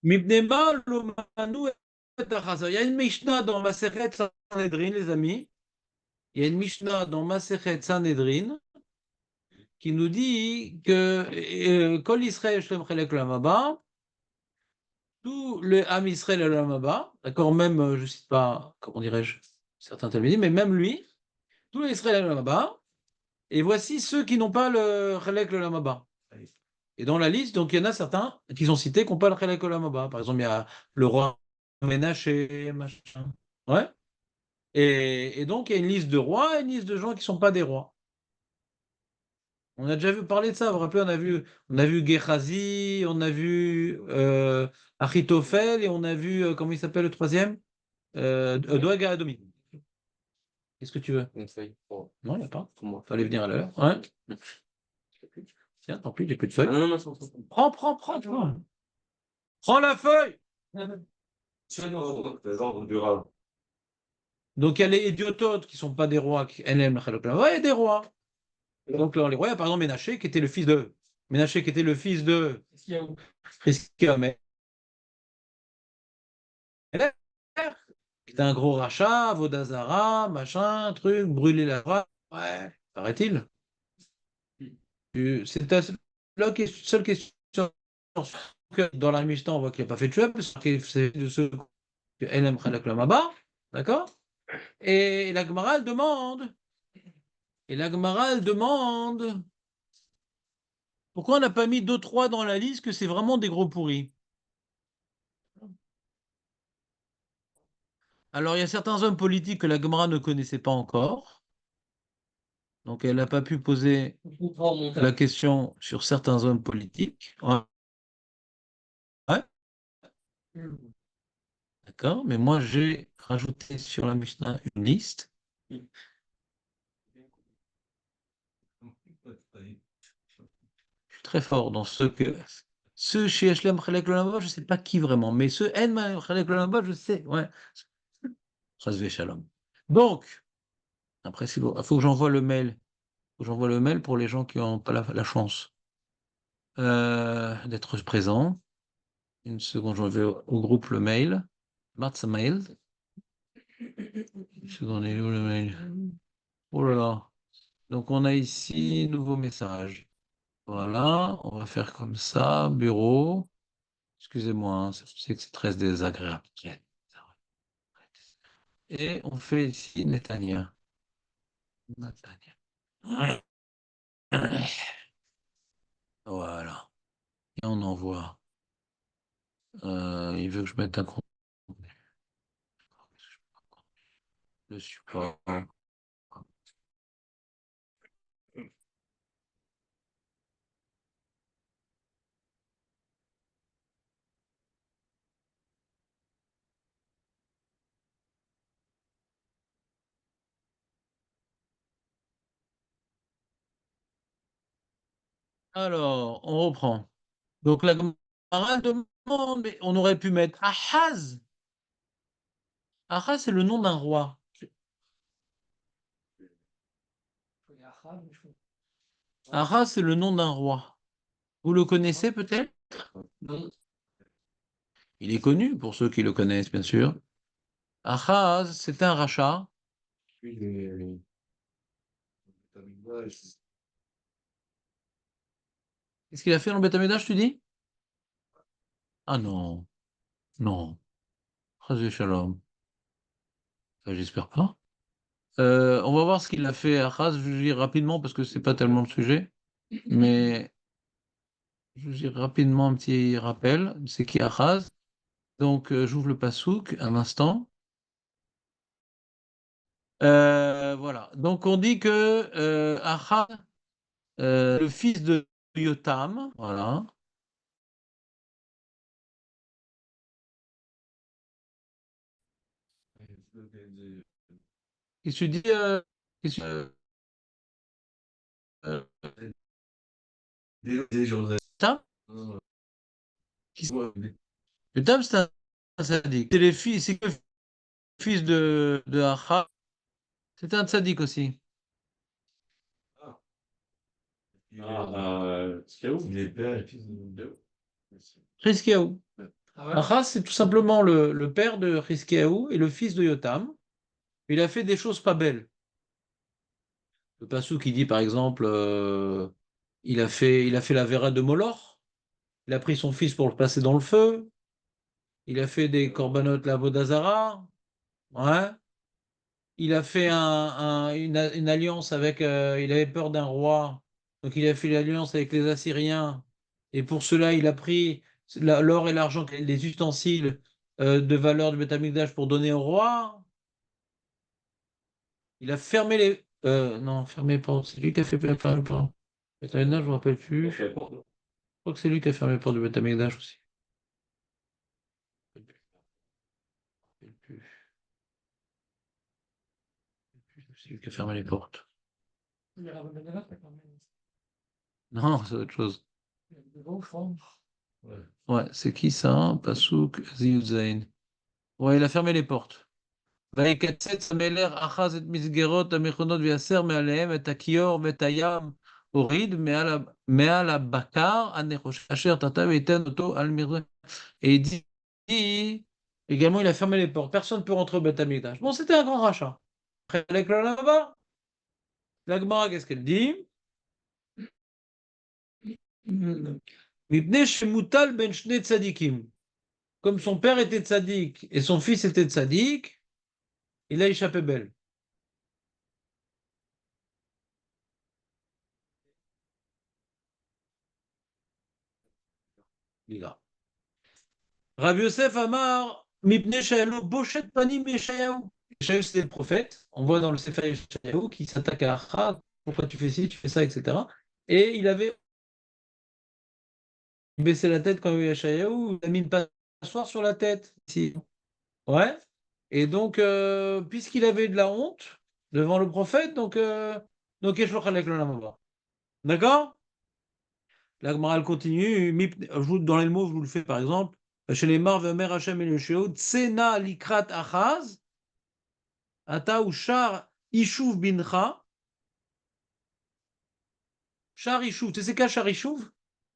Mipnei ma lo manu et hachas. Il y a une Mishnah dans Masechet Sanhedrin, les amis. Il y a une Mishnah dans Masechet Sanhedrin qui nous dit que Kol Israël Shlem Chelek Olam Haba, tout le Am Israël Olam Haba, d'accord, même, je ne cite pas, comment dirais-je, certains talmudim, mais même lui, tout l'Israël Olam Haba, et voici ceux qui n'ont pas le Chelek Olam Haba. Et dans la liste, donc il y en a certains qui sont cités qui n'ont pas le Chelek Olam Haba. Par exemple, il y a le roi Ménaché, machin. Ouais. Et donc, il y a une liste de rois et une liste de gens qui ne sont pas des rois. On a déjà vu parler de ça. Vous vous rappelez, on a vu Gehazi, on a vu Achitophel et on a vu, comment il s'appelle le troisième? Doeg Adomi. Qu'est-ce que tu veux? Une feuille. Non, il n'y a pas. Fallait venir à l'heure. Ouais. Tiens, tant pis, j'ai plus de feuille. Non, prends. Prends la feuille. Donc, il y a les idiototes qui ne sont pas des rois, qui aiment le Chalok Lama, ouais, et des rois. Donc, les rois, il y a par exemple Ménaché, qui était le fils de. Ménaché, qui était le fils de. Hiskiah, mais. Qui était un gros rachat, Vodazara, machin, truc, brûler la voie. Ouais, paraît-il. C'est la seule question que dans la Mishnah, on voit qu'il n'a pas fait de chouette, parce que c'est de ceux que LM Khalak Lamaba, d'accord? Et la Gemara, elle demande. Pourquoi on n'a pas mis 2-3 dans la liste que c'est vraiment des gros pourris? Alors, il y a certains hommes politiques que la Gemara ne connaissait pas encore. Donc, elle n'a pas pu poser la question sur certains hommes politiques. Ouais. D'accord, mais moi, j'ai rajouté sur la Mishnah une liste. Je suis très fort dans ceux chez Echelem Chalek Olam, je ne sais pas qui vraiment, mais ceux En Chalek Olam, je sais, ouais. Chas Shalom. Donc, après, il faut que j'envoie le mail. Faut que j'envoie le mail pour les gens qui n'ont pas la chance d'être présents. Une seconde, j'envoie au groupe le mail. Matza mail. Une seconde, il est où le mail? Oh là là. Donc, on a ici nouveau message. Voilà, on va faire comme ça, bureau. Excusez-moi, hein, je sais que c'est très désagréable. Et on fait ici Netanya. Voilà. Et on envoie. Il veut que je mette un compte. Le support. Alors, on reprend. Donc la Gemara demande, mais on aurait pu mettre Ahaz. Ahaz, c'est le nom d'un roi. Ahaz, c'est le nom d'un roi. Vous le connaissez peut-être? Il est connu pour ceux qui le connaissent, bien sûr. Ahaz, c'est un rachat. Qu'est-ce qu'il a fait dans le Beth Amikdash, tu dis? Ah non, non. Chas Shalom. J'espère pas. On va voir ce qu'il a fait à Ahaz. Je vous dis rapidement parce que c'est pas tellement le sujet. Mais je vous dis rapidement un petit rappel. C'est qui Ahaz? Donc, j'ouvre le Passouk un instant. Voilà. Donc, on dit que Ahaz, le fils de Yotam, voilà. Qu'est-ce que tu dis qu'est-ce que- euh, Yotam? Yotam, c'est un sadique. C'est le fils de Ahaz. C'est un sadique aussi. C'est où? Il est père et fils de. Chizkiyahu. Ah ouais? Achaz, c'est tout simplement le père de Chizkiyahu et le fils de Yotam. Il a fait des choses pas belles. Le passou qui dit, par exemple, il a fait la vera de Moloch. Il a pris son fils pour le passer dans le feu. Il a fait des korbanot la Vodazara. Ouais. Il a fait une alliance avec. Il avait peur d'un roi. Donc il a fait l'alliance avec les Assyriens. Et pour cela, il a pris l'or et l'argent, les ustensiles de valeur du Beth Amikdash pour donner au roi. Il a fermé les. Non, fermé pas. C'est lui qui a fait fermer les portes. Beth Amikdash, je ne me rappelle plus. Je crois que c'est lui qui a fermé les portes du Beth Amikdash aussi. Je me rappelle plus. C'est lui qui a fermé les portes. Il y a la Rabbanola, t'as quand même. Non, c'est autre chose. De gros, je crois. Ouais, c'est qui ça? Hein, Passouk Ziyudzaïn. Ouais, il a fermé les portes. ויקצץ המלך אחז את מסגרות המכונות ויסר מעליהם את הכיור ואת הים, הוריד מעל הבקר הנחוש אשר תחתיו וייתן אותו על מרזה. Et il dit, également, il a fermé les portes. Personne ne peut rentrer au Beth Amikdash. Bon, c'était un grand rachat. Après, avec le là-bas, la Gemara, qu'est-ce qu'elle dit? Mipnei shemutal ben shnei tzadikim. Comme son père était tzaddik et son fils était tzaddik, il a échappé belle. Rabbi Yosef Amar, Mipnei Shayalu, Boshet Panim Yeshayahu. Yeshayahu, c'était le prophète. On voit dans le Sefer Yeshayahu qui s'attaque à Achab. Pourquoi tu fais ci, tu fais ça, etc. Et il avait baissé la tête quand il y a eu Yeshayahu. Il a mis une passoire sur la tête. Si. Ouais. Et donc, puisqu'il avait de la honte devant le prophète, donc Yeshua Chalek le Lamaba. D'accord? La Gemara elle continue. Dans les mots, je vous le fais par exemple. Chez les Marv, Mer Hashem et le Sheol, Tsena Likrat Achaz, Ata ou Shar Ishuv Bincha. Shar Ishuv. Tu sais quoi, Shar Ishuv?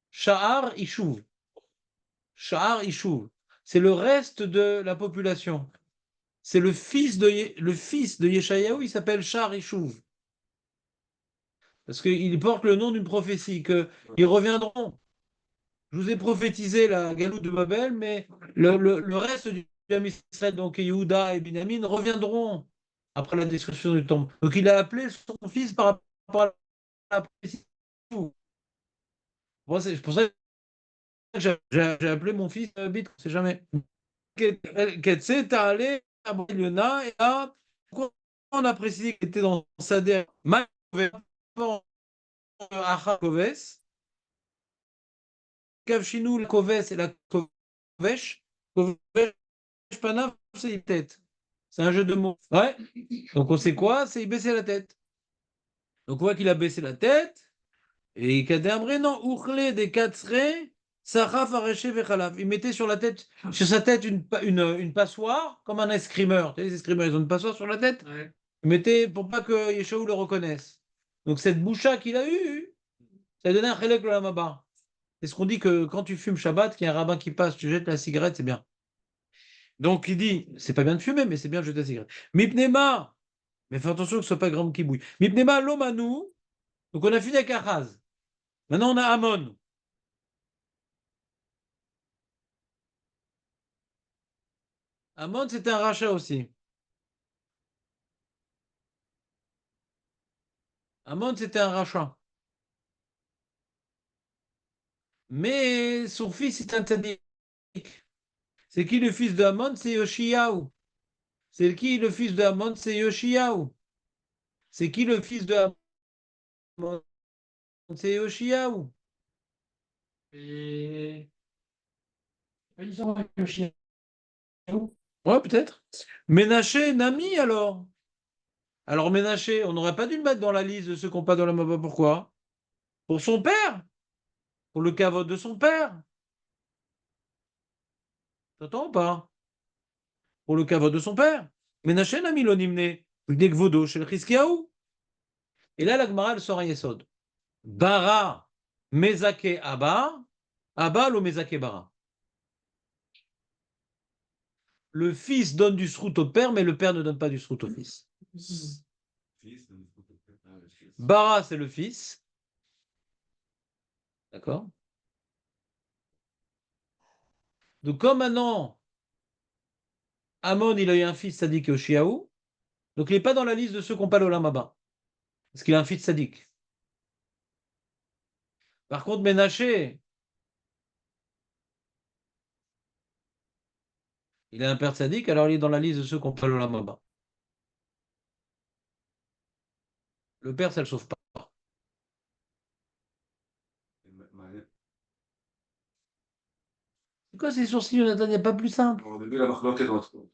Sha'ar Ishuv. Sha'ar Ishuv. C'est le reste de la population. C'est le fils de Yeshayahu, il s'appelle Shar Ishuv. Parce qu'il porte le nom d'une prophétie, qu'ils reviendront. Je vous ai prophétisé la galoute de Babel, mais le reste du peuple Israël, donc Yehuda et Binyamin, reviendront après la destruction du temple. Donc il a appelé son fils par rapport à la prophétie. Moi, c'est pour ça que j'ai appelé mon fils Bit, on ne sait jamais. Ketsé, t'as allé à Yona, et là, pourquoi on a précisé qu'il était dans Sader, Koves, Kavshinu, la Koves et la Kovesh, Kovesh Panav, c'est une tête. C'est un jeu de mots. Ouais. Donc on sait quoi? C'est il baissait la tête. Donc on voit qu'il a baissé la tête. Et il a non, Ourlé des Katsre, Saraf Areché Vechalav. Il mettait sur sa tête une passoire, comme un escrimeur. Tu sais, les escrimeurs, ils ont une passoire sur la tête. Ouais. Il mettait pour pas que Yeshua le reconnaisse. Donc cette boucha qu'il a eue, ça a donné un chelek le lamaba. C'est ce qu'on dit que quand tu fumes Shabbat, qu'il y a un rabbin qui passe, tu jettes la cigarette, c'est bien. Donc il dit, c'est pas bien de fumer, mais c'est bien de jeter la cigarette. Mipnema, mais fais attention que ce soit pas grand qui bouille. Mipnema lomanu, donc on a fini avec Achaz. Maintenant on a Amon. Amon, c'était un rachat aussi. Amon, c'était un rachat. Mais son fils est un tzaddik. C'est qui le fils de Amon? C'est Yoshiyahu. C'est qui le fils de Amon? C'est Yoshiyahu. C'est qui le fils de Amon? C'est Yoshiyahu. Et ils ont avec le chien. Ouais, peut-être. Ménaché, Nami, alors. Alors, Ménaché, on n'aurait pas dû le mettre dans la liste de ceux qui n'ont pas dans la Maba. Pourquoi? Pour son père. Pour le caveau de son père. T'entends ou pas? Pour le caveau de son père. Ménaché, Nami, l'onimne. Gvodo, chez le Chizkiyahu. Et là, la Gemara, elle sort un yesod. Bara, Mezake, Abba. Abal ou Mezakebara. Le fils donne du srout au père, mais le père ne donne pas du srout au fils. Bara, c'est le fils. D'accord? Donc, comme maintenant, Amon, il a eu un fils sadique et Oshiaou, donc il n'est pas dans la liste de ceux qui n'ont pas l'Olam Haba. Parce qu'il a un fils sadique. Par contre, Ménaché, il a un père sadique, alors il est dans la liste de ceux qui n'ont pas l'Olam Haba. Le père, ça ne le sauve pas. C'est quoi ces sourcils, Jonathan? Il n'y a pas plus simple. Au début, la marque entre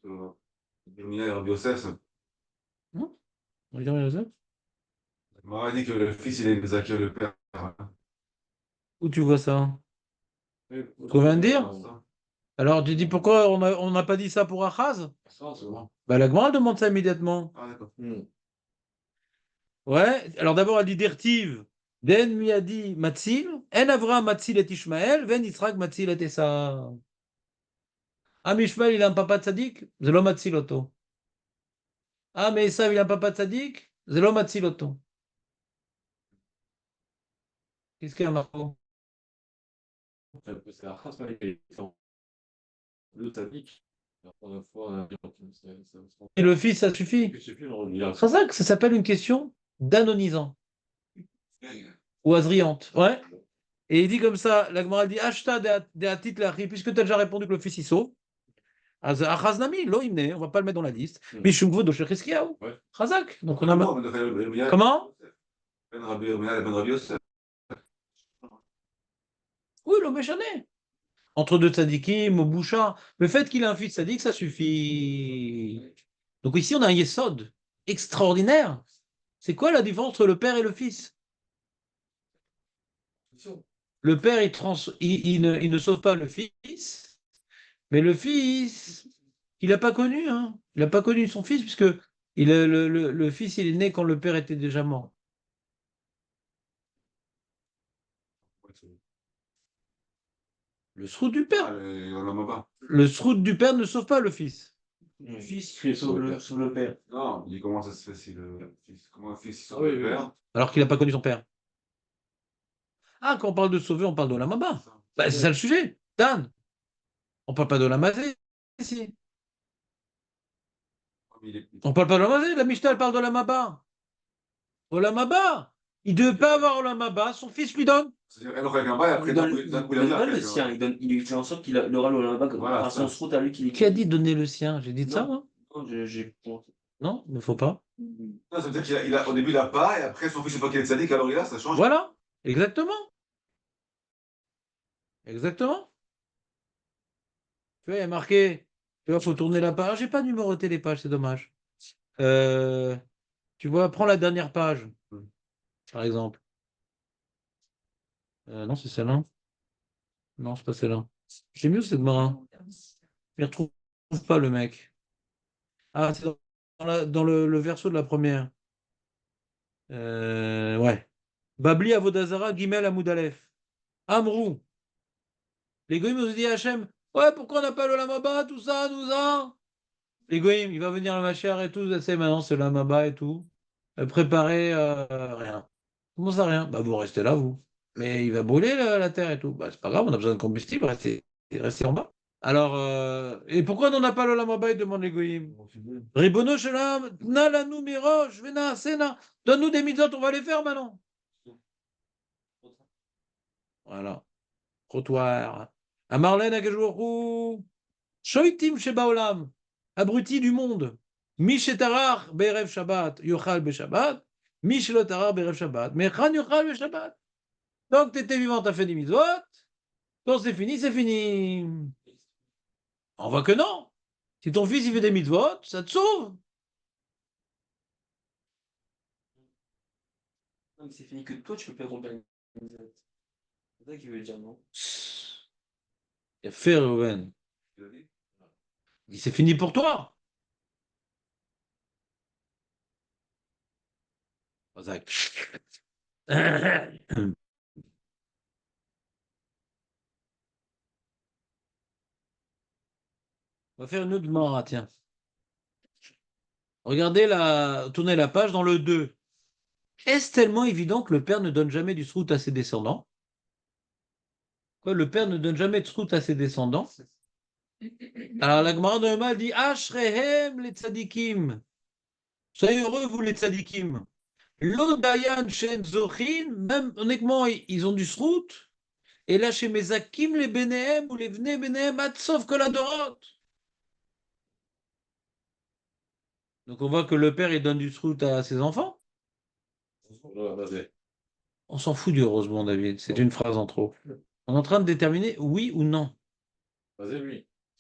Yirmia et Rabbi Yosef, Non. Où Mara dit que le fils, il est Zakir, le père. tu vois ça? Oui, Qu'on vient de dire? ça. Alors, tu dis pourquoi on n'a pas dit ça pour Achaz? Ça, c'est bon. Bah, la Gemara demande ça immédiatement. Ah, d'accord. Ouais, alors d'abord, elle dit Dertiv, Den Miadi Matzil, En Avram Matzil et Ishmael, Ven Yitzhak Matzil et Esa. Ah, mais Ishmael, il a un papa tzaddik, Zelo Matzil Oto. Ah, mais Esav, il a un papa tzaddik, Zelo Matzil Oto. Qu'est-ce qu'il y a, Marco? Parce qu'Arthas, il est le Tadic. La première fois, Et le fils, ça suffit. je sais plus, on regarde. C'est pour ça que ça s'appelle une question d'anonisant ou azriante. Ouais. Et il dit comme ça, la Gemara dit Ashta de Atit Lachi, puisque tu as déjà répondu que le fils il sauve. Az Achaznami, lo imne, on va pas le mettre dans la liste. Mishum Kvodo Shechiskiaou. Ouais. Chazak. Donc on a. Non, Yirmia, Comment? Ben Rabbi Yirmia et Ben Rabbi Yosef. Oui, le méchané. Entre deux tzadikim, au boucha. Le fait qu'il ait un fils tzadik, ça suffit. Donc ici, on a un yesod extraordinaire. C'est quoi la différence entre le père et le fils? Le père, il ne sauve pas le fils, mais le fils, il n'a pas connu, hein. Il n'a pas connu son fils, puisque le fils, il est né quand le père était déjà mort. Le srout du Ah, père. le Maba. Le srout du père ne sauve pas le fils. Le fils qui sauve le père. Non, il dit comment ça se fait si le fils. Comment un fils il sauve Ah oui, le oui. père? Alors qu'il n'a pas connu son père. Ah, quand on parle de sauver, on parle de la maba. Bah, c'est ça le sujet. Dan, on parle pas de la mazé ici. On parle pas de la mazé. La Mishnah, elle parle de la maba. Olamaba. Il ne devait pas avoir Olamaba. Son fils lui donne. C'est-à-dire, elle aurait un bail, après, d'un coup, il a dit donne pas après. le sien, il fait en sorte qu'il aura le là-bas Voilà, à son ça. route à lui qu'il Qui a dit donner le sien? J'ai dit de ça, Non. moi? Non, j'ai. Non, il ne faut pas. Non, ça veut dire au début, il a pas, et après, son fils, une fois qu'il est sadique, alors il a, ça change. Voilà. Exactement. Exactement. Tu vois, il y a marqué. Tu vois, il faut tourner la page. J'ai pas numéroté les pages, c'est dommage. Euh, Tu vois, prends la dernière page, par exemple. Non, c'est celle-là. Non, c'est pas celle-là. J'ai mieux cette marin. Il ne retrouve pas le mec. Ah, c'est dans le verso de la première. Ouais. Babli Avodazara, Gimel Amoudalef. Amrou. Les goïms nous ont dit à Hachem, ouais, pourquoi on n'a pas le lamaba, tout ça, tout ça? Les goïms, il va venir le machar et tout, c'est maintenant, c'est le lamaba et tout. Préparez rien. Comment ça, rien? Bah, vous restez là, vous. Mais il va brûler la terre et tout. Bah, c'est pas grave, on a besoin de combustible, restez en bas. Alors, et pourquoi on n'a pas le lamaba, il demande les goïms. Ribono shelam, nalanu mirosh, vena sena. Donne-nous des mitzvot, on va les faire maintenant. Voilà. Trottoir. À Marlène, à Gajouarou. Shoitim Shebaolam. Abruti du monde. Mishetarar Berev Shabbat. Yochal Be Shabbat. Mishelotarar Berev Shabbat. Mechan Yochal Be Shabbat. Donc, tu étais vivant, tu as fait des mitzvot. Quand c'est fini, c'est fini. On voit que non. Si ton fils il fait des mitzvot, ça te sauve. Non, mais c'est fini que toi, tu peux pas accompagner. C'est ça qu'il veut dire, non? Il a fait Reuven. Il dit, c'est fini pour toi. Razak. On va faire une autre Gemara, tiens. Regardez tournez la page dans le 2. Est-ce tellement évident que le père ne donne jamais du srout à ses descendants? Quoi, le père ne donne jamais de srout à ses descendants? Alors la Gemara de Yoma dit Ashrehem les tzadikim. Soyez heureux, vous les tzadikim. L'Odayan Shen Zochin, même honnêtement, ils ont du srout. Et là, chez Mezakim, les Benehem ou les Vne Benehem, sauf que la Dorot. Donc on voit que le père, il donne du srout à ses enfants. On s'en fout du heureusement, David. C'est une phrase en trop. On est en train de déterminer oui ou non.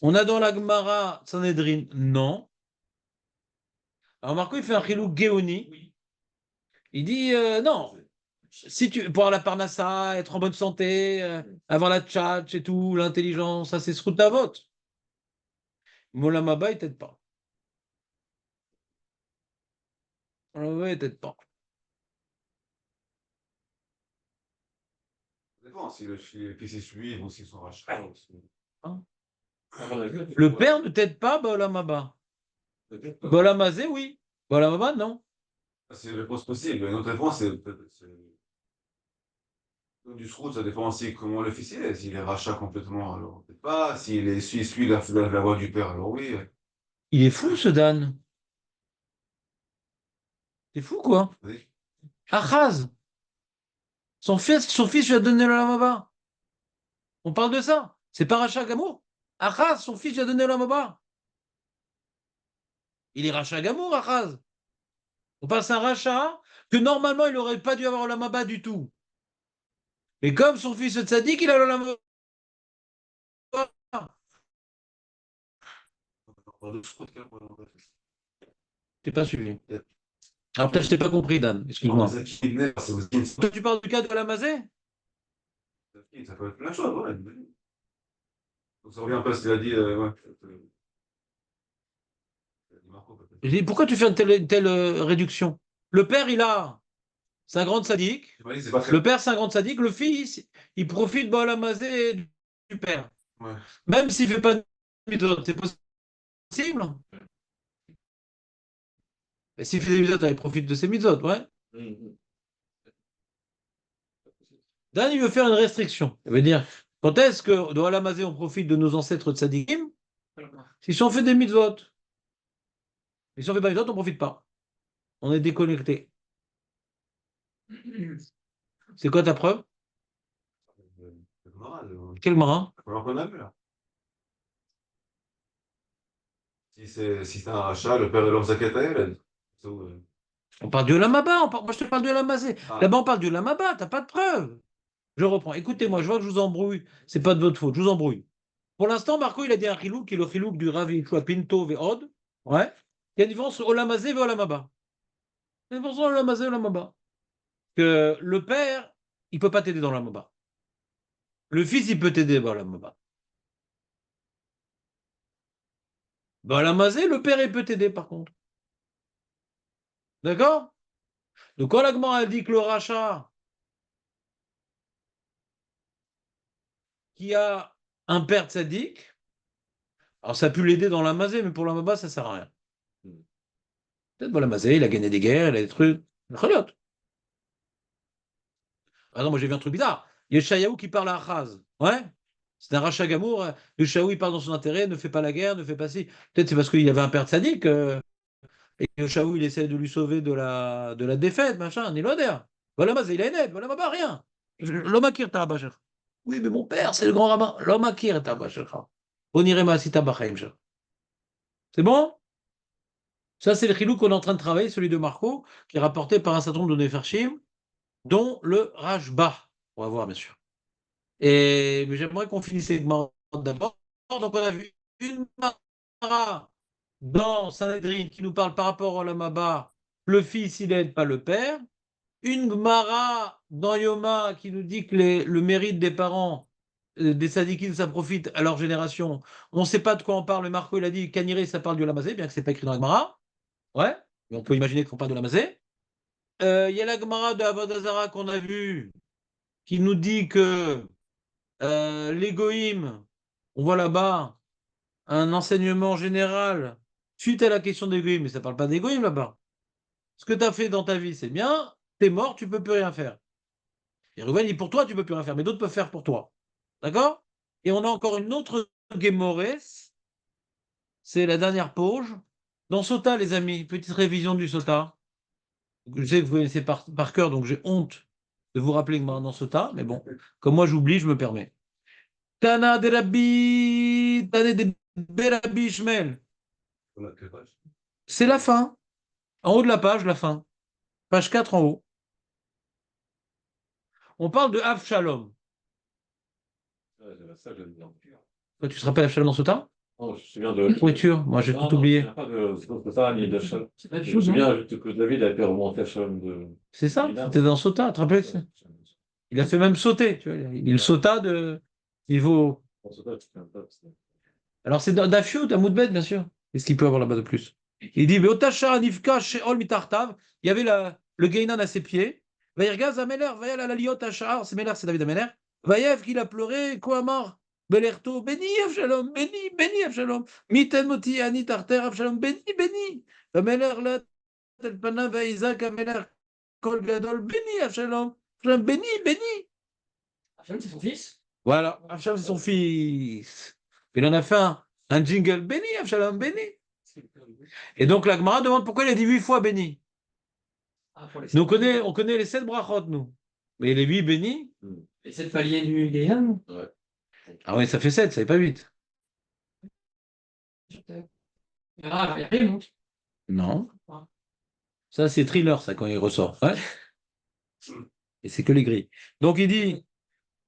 On a dans la Gemara Sanhedrin, non. Alors Marco, il fait un chilou Géoni. Il dit non. Si tu pour avoir la parnassa, être en bonne santé, avoir la tchatch et tout, l'intelligence, ça c'est ce ta vote. Molamaba, il t'aide pas. Molamaba, il t'aide pas. Ça dépend si le fils suivent ou s'ils sont rachetés. Hein? Le père ne t'aide pas, Molamaba. Molamazé, oui. Molamaba, non. C'est une réponse possible. Une autre réponse, c'est du srout, ça dépend aussi comment le fils il est. S'il est rachat complètement, alors peut-être pas. Suit la voie du père, alors oui. Il est fou, ce Dan. C'est fou, quoi. Oui. Achaz. Son fils lui a donné le lamaba. On parle de ça. C'est pas Racha Gamour. Achaz, son fils lui a donné le lamaba. Il est Racha Gamour, Achaz. On passe un rachat que normalement il n'aurait pas dû avoir le lamaba du tout. Mais comme son fils tzaddik, il a le lamaba. T'es pas suivi. Alors peut-être je t'ai pas compris, Dan. Excuse-moi. Toi, tu parles du cas de Lamazé? Ça peut être plein de choses, ouais. Donc ça revient un peu à ce qu'il a dit, ouais. Je dis, pourquoi tu fais une telle réduction? Le père, c'est un grand sadique. Le père, c'est un grand sadique. Le fils, il profite de Lamazé du père. Ouais. Même s'il ne fait pas de mitzvot, c'est possible. Mais s'il fait des mitzvot, il profite de ses mitzvot, ouais. Dan, il veut faire une restriction. Ça veut dire, quand est-ce que dans Alamazé, on profite de nos ancêtres tzadikim? S'ils ont fait des mitzvot. Mais si on ne fait pas des mitzvot, on ne profite pas. On est déconnecté. C'est quoi ta preuve? Quel marin? qu'on a vu, là. Si c'est un rachat, le père de l'homme Zakataï, On parle du Lamaba, moi je te parle du Lamazé. Ah. Là-bas, on parle du Lamaba, t'as pas de preuve. Je reprends. Écoutez-moi, je vois que je vous embrouille. C'est pas de votre faute, je vous embrouille. Pour l'instant, Marco, il a dit un chilouk qui est le chilouk du Ravi Pinto et Od. Ouais. Il y a une différence entre Olamazé et Olamaba. Il y a une différence entre Olamazé et Olamaba. Que le père, il peut pas t'aider dans l'Olamaba. Le fils, il peut t'aider dans l'Olamaba. Dans l'Olamazé, le père, il peut t'aider par contre. D'accord? Donc quand l'Agmara dit que le rachat qui a un père tzaddik, alors ça a pu l'aider dans l'Amazé, mais pour l'Amaba, ça sert à rien. Peut-être dans l'Amazé, il a gagné des guerres, il a des trucs. Choliot. Ah non, moi j'ai vu un truc bizarre. Il y a Yeshayahu qui parle à Achaz. Ouais? C'est un rachat gamour. Yeshayahu, il parle dans son intérêt, ne fait pas la guerre, ne fait pas ci. Peut-être c'est parce qu'il y avait un père tzaddik. Et Yeshayahu, il essaie de lui sauver de la défaite, machin. Ni l'odeur. Voilà, Mazé, il a une aide. Voilà, Maba, rien. L'homme akir ta'abacher. Oui, mais mon père, c'est le grand rabbin. L'homme akir ta'abacher. Onirema sita bachaim. C'est bon? Ça, c'est le chilou qu'on est en train de travailler, celui de Marco, qui est rapporté par un certain nombre de Neferchim, dont le Rajba. On va voir, bien sûr. Mais j'aimerais qu'on finisse avec Mara d'abord. Donc, on a vu une Mara dans Sanhedrin qui nous parle par rapport à l'Amaba, le fils, il n'aide pas le père. Une Gemara dans Yoma qui nous dit que le mérite des parents, des sadikim, ça profite à leur génération. On ne sait pas de quoi on parle. Marco, il a dit Kaniré, ça parle du Lamazé, bien que ce n'est pas écrit dans la Gemara. Ouais, mais on peut imaginer qu'on parle de Lamazé. Il y a la Gemara de Avodazara qu'on a vue qui nous dit que l'égoïme, on voit là-bas, un enseignement général suite à la question d'égoïsme, mais ça ne parle pas d'égoïsme là-bas. Ce que tu as fait dans ta vie, c'est bien, tu es mort, tu ne peux plus rien faire. Et Reuven dit pour toi, tu ne peux plus rien faire, mais d'autres peuvent faire pour toi. D'accord? Et on a encore une autre Gemores, c'est la dernière page. Dans Sota, les amis, petite révision du Sota. Je sais que vous connaissez par cœur, donc j'ai honte de vous rappeler que dans Sota, mais bon, comme moi j'oublie, je me permets. Tana de Rabbi, Tana de Berabi Ishmael. Voilà, quelle page? C'est la fin. En haut de la page, la fin. Page 4 en haut. On parle de Avshalom. Ça, j'aime bien. Toi, tu te rappelles Avshalom dans Sota? Non, je me souviens de. Pourriture, moi j'ai Non, tout non, oublié. il n'y a pas de ça, ni de Shalom. C'est pas Je me chose, hein. souviens juste que David a fait remonter Shalom de. C'est ça, c'était dans Sota, tu te rappelles? Il a fait même sauter, tu vois. Il sauta de niveau. Alors c'est Dafio, Damoudbet, bien sûr. Qu'est-ce qu'il peut avoir là-bas de plus? Il dit, Beotasha Nifka Sheol Mitartav. Il y avait le Gainan à ses pieds. Vaïrgaz Ameler, Vaïal Alaliot Ashar. C'est Meler, c'est David Ameler. Vaïev qu'il a pleuré, Koamar. Belerto, béni Avshalom, béni, béni Avshalom. Miten Moti Ani Tarter Avshalom, béni, béni. Ameler, la Telpana, Vaïzak Ameler, Kol Gadol, béni Avshalom. Avshalom, béni, béni. Avshalom, c'est son fils. Voilà, Avshalom, c'est son fils. Il en a fait un jingle, béni Avshalom, béni. Et donc la Gemara demande pourquoi il a dit 8 fois béni. Ah, pour les Nous, on connaît les 7 brachot, nous. Mais les 8 bénis, les 7 paliers du Gaïan. ah oui, ça fait 7, ça fait pas 8. Ah, il y a rien, donc. Non. Ça, c'est thriller, ça, quand il ressort. Ouais. Et c'est que les grilles. Donc il dit,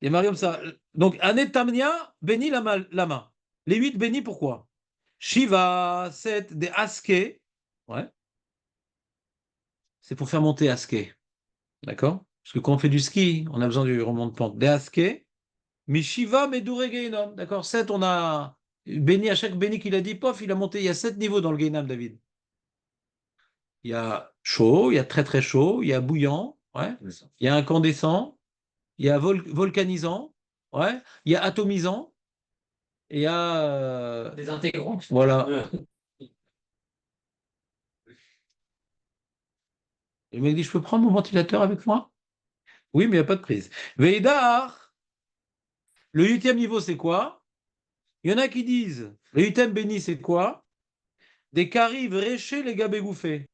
il est marié comme ça. Donc, Anetamnia, béni lama. Les 8 bénis, pourquoi? Shiva, 7, des aske. Ouais. C'est pour faire monter aske. D'accord? Parce que quand on fait du ski, on a besoin du remonte de pente. Des aske. Mishiva Medure Geinam. D'accord? 7, on a béni à chaque béni qu'il a dit, pof, il a monté. Il y a 7 niveaux dans le Geinam, David. Il y a chaud, il y a très très chaud, il y a bouillant, ouais. Il y a incandescent, il y a volcanisant, ouais. Il y a atomisant, et il y a. Des intégrants. Voilà. Le mec dit, je peux prendre mon ventilateur avec moi? Oui, mais il n'y a pas de prise. Veidar, le 8e niveau, c'est quoi? Il y en a qui disent, le 8e béni, c'est quoi? Des carives réchés, les gars bégouffés.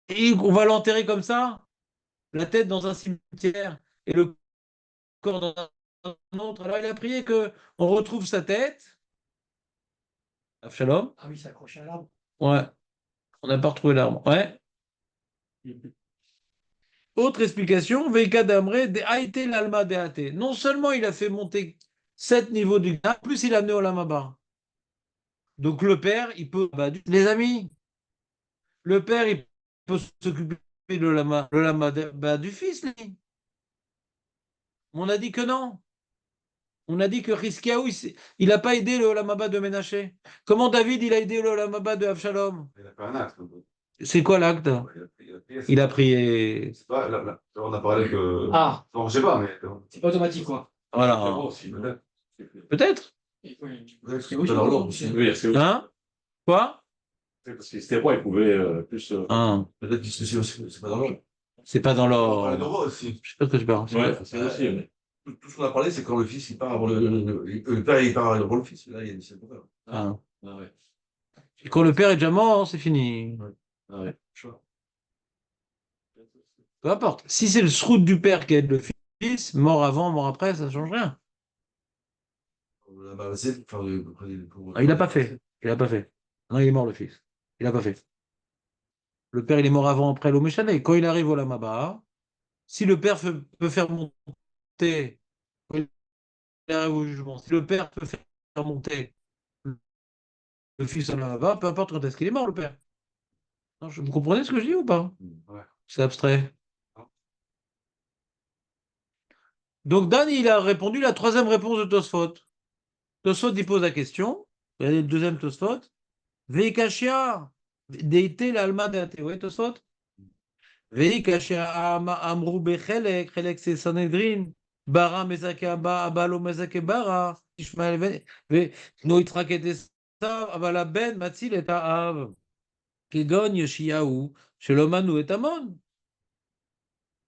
On va l'enterrer comme ça, la tête dans un cimetière et le corps dans un autre. Alors il a prié qu'on retrouve sa tête. Avshalom. Ah oui, c'est accroché à l'arbre. Ouais. On n'a pas retrouvé l'arbre. Ouais. Autre explication, Veika Damre de Aïté l'Alma de Até. Non seulement il a fait monter 7 niveaux du Gna, plus il a amené au Lamaba. Donc le père, il peut. Les amis, le père, il peut s'occuper de le lama du fils, lui. On a dit que non. On a dit que Rizkiaou, il n'a pas aidé le Lamaba de Ménaché. Comment David, il a aidé le Lamaba de Avshalom? Il a fait un acte. C'est quoi l'acte? Il a prié. C'est pas, là, on a parlé que. Ah, Non, je sais pas, mais. c'est pas automatique, quoi. Voilà. Peut-être. Dans l'ordre aussi. Oui, parce que. Hein? Quoi? Parce que c'était moi, il pouvait plus. Hein. Peut-être que c'est pas dans l'ordre. C'est pas dans On leur. parlait de roi aussi. Je sais pas ce que tu parles. Ouais, c'est aussi. Mais... Tout ce qu'on a parlé, c'est quand le fils il part avant le père il part avant le fils. Là, il y a c'est pour ça. Ah. Ah ouais. Et quand le père est déjà mort, c'est fini. Ah ouais. Peu importe. Si c'est le srout du père qui aide le fils, mort avant, mort après, ça ne change rien. Ah, il n'a pas fait. Il n'a pas fait. Non, il est mort le fils. Il n'a pas fait. Le père, il est mort avant, après l'Omeshane. Quand il arrive au Lamaba, si le père peut faire monter, quand il arrive au jugement, si le père peut faire monter le fils au Lamaba, peu importe quand est-ce qu'il est mort, le père. Non, vous comprenez ce que je dis ou pas? Ouais. C'est abstrait. Donc Dan, il a répondu la 3e réponse de Tosfot. Tosfot, il pose la question. Regardez le 2e Tosfot. Veikashia, deité l'alma de ouais, Tosfot. Veikashia amrou bechelek, chelek c'est Sanhedrin. Bara mezake abalo mezake bara. Ishmael no yitrak et esav, aval ben matzil et ha'av. Kegon Yoshiyahu, Shelomanu et Amon.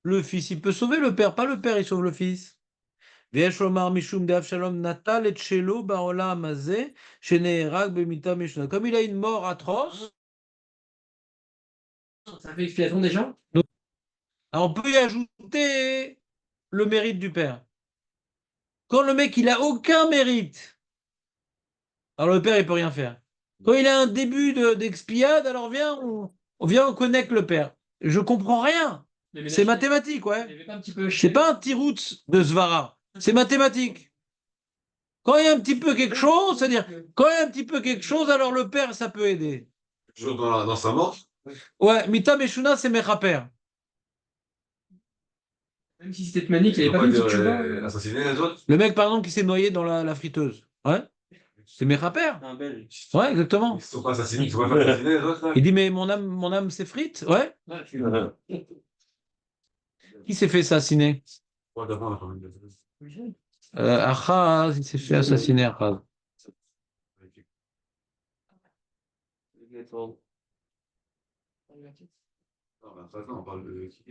Le fils, il peut sauver le père, pas le père, il sauve le fils. Ve'esh lomar mishum de Avshalom natal et shelo baolam hazeh, sheneherag bemita mishna. Comme il a une mort atroce, Ça fait expiation déjà? alors on peut y ajouter le mérite du père. Quand le mec, il a aucun mérite, alors le père, il peut rien faire. Quand il a un début d'expiade, alors on connecte le père. Je comprends rien. C'est mathématique, ouais. Il avait pas un petit peu C'est pas un petit route de Svara. C'est mathématique. Quand il y a un petit peu quelque chose, c'est-à-dire, quand il y a un petit peu quelque chose, alors le père, ça peut aider. Toujours dans sa mort. Ouais, Mita Meshuna, c'est Mechaper. Même si c'était manique, il Ils avait ont pas pas fait une été petite chouva. assassinés, les autres. Le mec, par exemple, qui s'est noyé dans la friteuse. Ouais. C'est Mechaper. Un belge. Ouais, exactement. Ils ne sont pas assassinés, ils sont pas assassinés, les autres, là. Il dit, mais mon âme s'effrite. Ouais. Ouais, Qui s'est fait assassiner? Ouais, d'abord, on a pas mis de- Achaz, il s'est fait assassiner, Achaz. Non, mais après, on parle de qui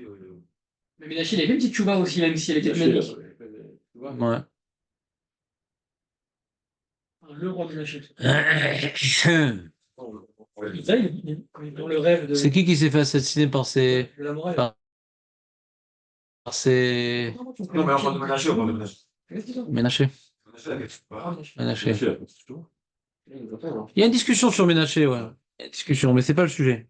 Mais Ménaché, il avait fait une petite chouva aussi, même si elle était manique. Ouais. Le roi Ménaché. C'est Ça, il est dans le rêve de. qui s'est fait assassiner par ses. De la morale. Par ses. Non, mais on parle de Ménaché, on parle de Ménaché. Ménaché. Ménaché, la quête. Pas. Ménaché. Il Il y a une discussion sur Ménaché, ouais. Il y a une discussion, mais c'est pas le sujet.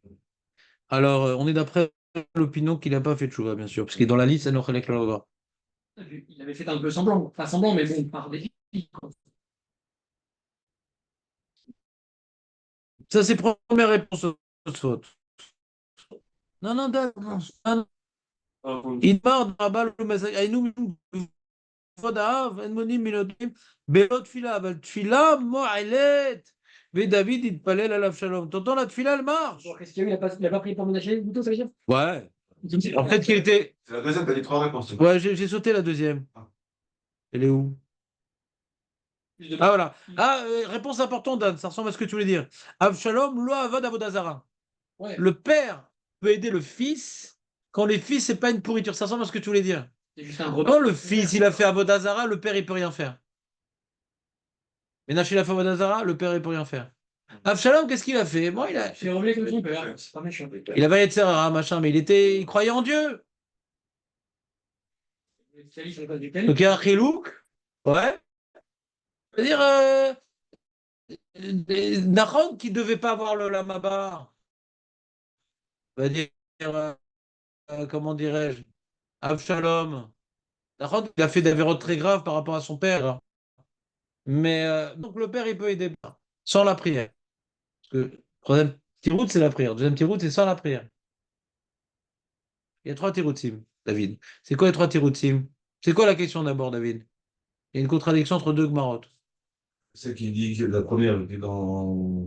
Alors, on est d'après l'opinion qu'il n'a pas fait de chouva, bien sûr, parce qu'il est dans la liste, alors avec la Il avait fait un peu semblant. Pas semblant, mais bon, par défi. Ça, c'est première réponse aux fautes. Non, non, non. Il part dans balle le message. Aïnou, Fodav, Enmonim, Milodim, Belot Fila, Val Tfila, Moalet. Mais David, il palait la lave shalom. T'entends la tfila, elle marche. Qu'est-ce qu'il y a eu? Il a pas pris pour Ménaché, plutôt, ça veut dire? Ouais. En fait, qu'il était. C'est la deuxième, t'as dit trois réponses. Ouais, j'ai sauté la deuxième. Elle est où? Ah, voilà. Ah, réponse importante, Dan. Ça ressemble à ce que tu voulais dire. Avshalom, lo avad avodazara. Ouais. Le père peut aider le fils quand les fils, c'est pas une pourriture. Ça ressemble à ce que tu voulais dire. C'est juste un gros. Quand le fils, il a fait avodazara, le père, il peut rien faire. Mais Nachi, il a fait avodazara, le père, il peut rien faire. Avshalom, qu'est-ce qu'il a fait? Bon, il a. C'est revenu comme son père. C'est pas méchant. Il avait été machin, mais il croyait en Dieu. Donc il y a un chilouk. Ouais. C'est-à-dire, Nahon qui ne devait pas avoir le lamaba, va dire, comment dirais-je, Avshalom. Nahon, il a fait des avérotes très graves par rapport à son père. Mais donc le père, il peut aider sans la prière. Parce que troisième tiroute, c'est la prière. Deuxième tiroute, c'est sans la prière. Il y a trois tiroutim, David. C'est quoi les trois tiroutim? C'est quoi la question d'abord, David? Il y a une contradiction entre deux Gmarot. Celle qui dit que la première était dans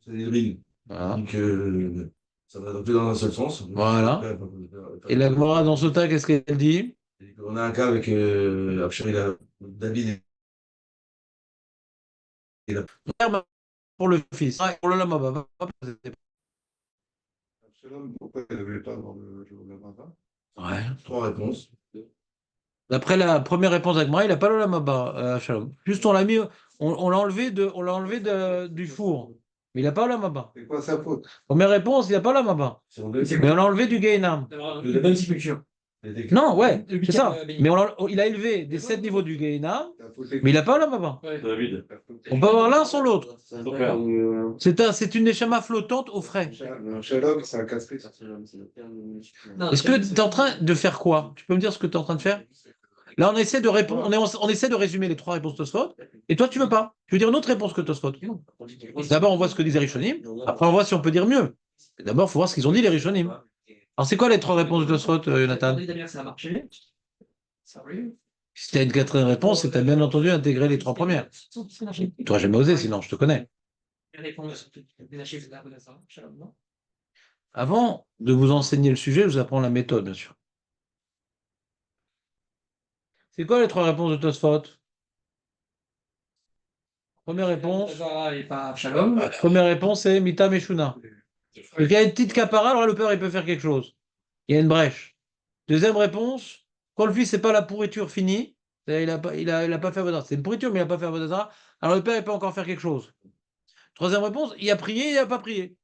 Sanhedrin. Voilà. Donc, ça va adopter dans un seul sens. Voilà. Et la Gemara dans Sota, qu'est-ce qu'elle dit? On a un cas avec David et la. Pour le fils. Pour le lama. Pourquoi il ne voulait pas avoir le Lamaba? Ouais. Trois réponses. D'après la première réponse d'Agmara, il n'a pas le lamaba, Shalom. Juste on l'a mis, on l'a enlevé du four. Mais il n'a pas le lamaba. C'est quoi sa faute? Première réponse, il n'a pas le lamaba. Mais on l'a enlevé du Gainam. De bonne sculpture. Non, ouais, Le c'est ça. huitième, Mais il a élevé des 7 niveaux du Gainam, Mais mais il n'a pas le lamaba. Ouais. David. On peut avoir l'un sans l'autre. Ton père. C'est une échama flottante au frais. Shalom, c'est un casse-pied. Non, Est-ce que tu es en train de faire quoi? Tu peux me dire ce que tu es en train de faire? Là, on essaie de répondre, on essaie de résumer les trois réponses Tosfot, et toi, tu veux pas. Tu veux dire une autre réponse que Tosfot. D'abord, on voit ce que disent les Rishonim, après, on voit si on peut dire mieux. D'abord, il faut voir ce qu'ils ont dit, les Rishonim. Alors, c'est quoi les trois réponses de Tosfot, Jonathan? Ça a marché. Ça a eu. Si tu as une quatrième réponse, c'est que tu as bien entendu intégré les trois premières. Tu n'aurais jamais osé, sinon, je te connais. Avant de vous enseigner le sujet, je vous apprends la méthode, bien sûr. C'est quoi les trois réponses de Tosfot? Première réponse. Zara et pas Shalom. Première réponse, c'est Mita Meshuna. Il y a une petite capara, alors le père, il peut faire quelque chose. Il y a une brèche. Deuxième réponse, quand le fils n'est pas la pourriture finie, c'est-à-dire il a pas fait Avodah. C'est une pourriture, mais il n'a pas fait Avodah. Alors le père, il peut encore faire quelque chose. Troisième réponse, il a prié, il n'a pas prié.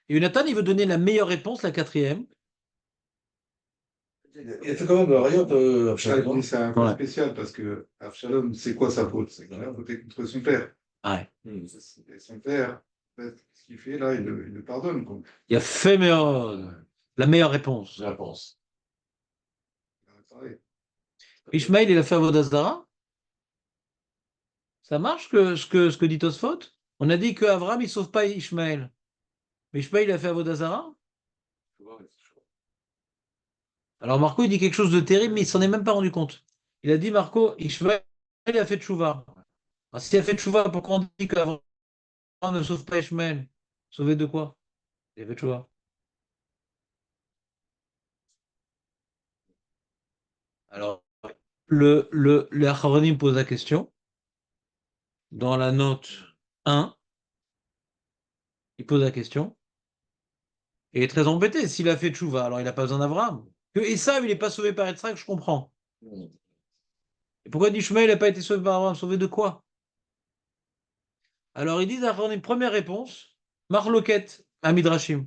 Et Jonathan, il veut donner la meilleure réponse, la quatrième. Il a fait quand même la variante, Absalom. C'est un peu spécial parce que Absalom, c'est quoi sa faute? C'est qu'il a voté contre son père. Ouais. Et son père, en fait, ce qu'il fait là, il le pardonne. Quoi. Il a fait la meilleure réponse. Je pense. Pareil. Ishmaël, il a fait Avodah Zarah. Ça marche ce que dit Tosfot? On a dit que Abraham, il ne sauve pas Ishmaël. Mais Ishmaël, il a fait Avodah Zarah. Alors Marco, il dit quelque chose de terrible, mais il s'en est même pas rendu compte. Il a dit, Marco, Ishmaël, il a fait tchouva. Alors, s'il a fait tchouva, pourquoi on dit qu'Abraham ne sauve pas Ishmaël? Sauvé de quoi? Il a fait tchouva. Alors, le Acharonim pose la question. Dans la note 1, il pose la question. Et il est très embêté. S'il a fait tchouva, alors il n'a pas besoin d'Abraham. Que Esav, il n'est pas sauvé par Yitzhak, je comprends. Et pourquoi Ishmaël n'a pas été sauvé par Abraham? Sauvé de quoi? Alors ils disent, Acharonim, première réponse, Marloket à Midrashim.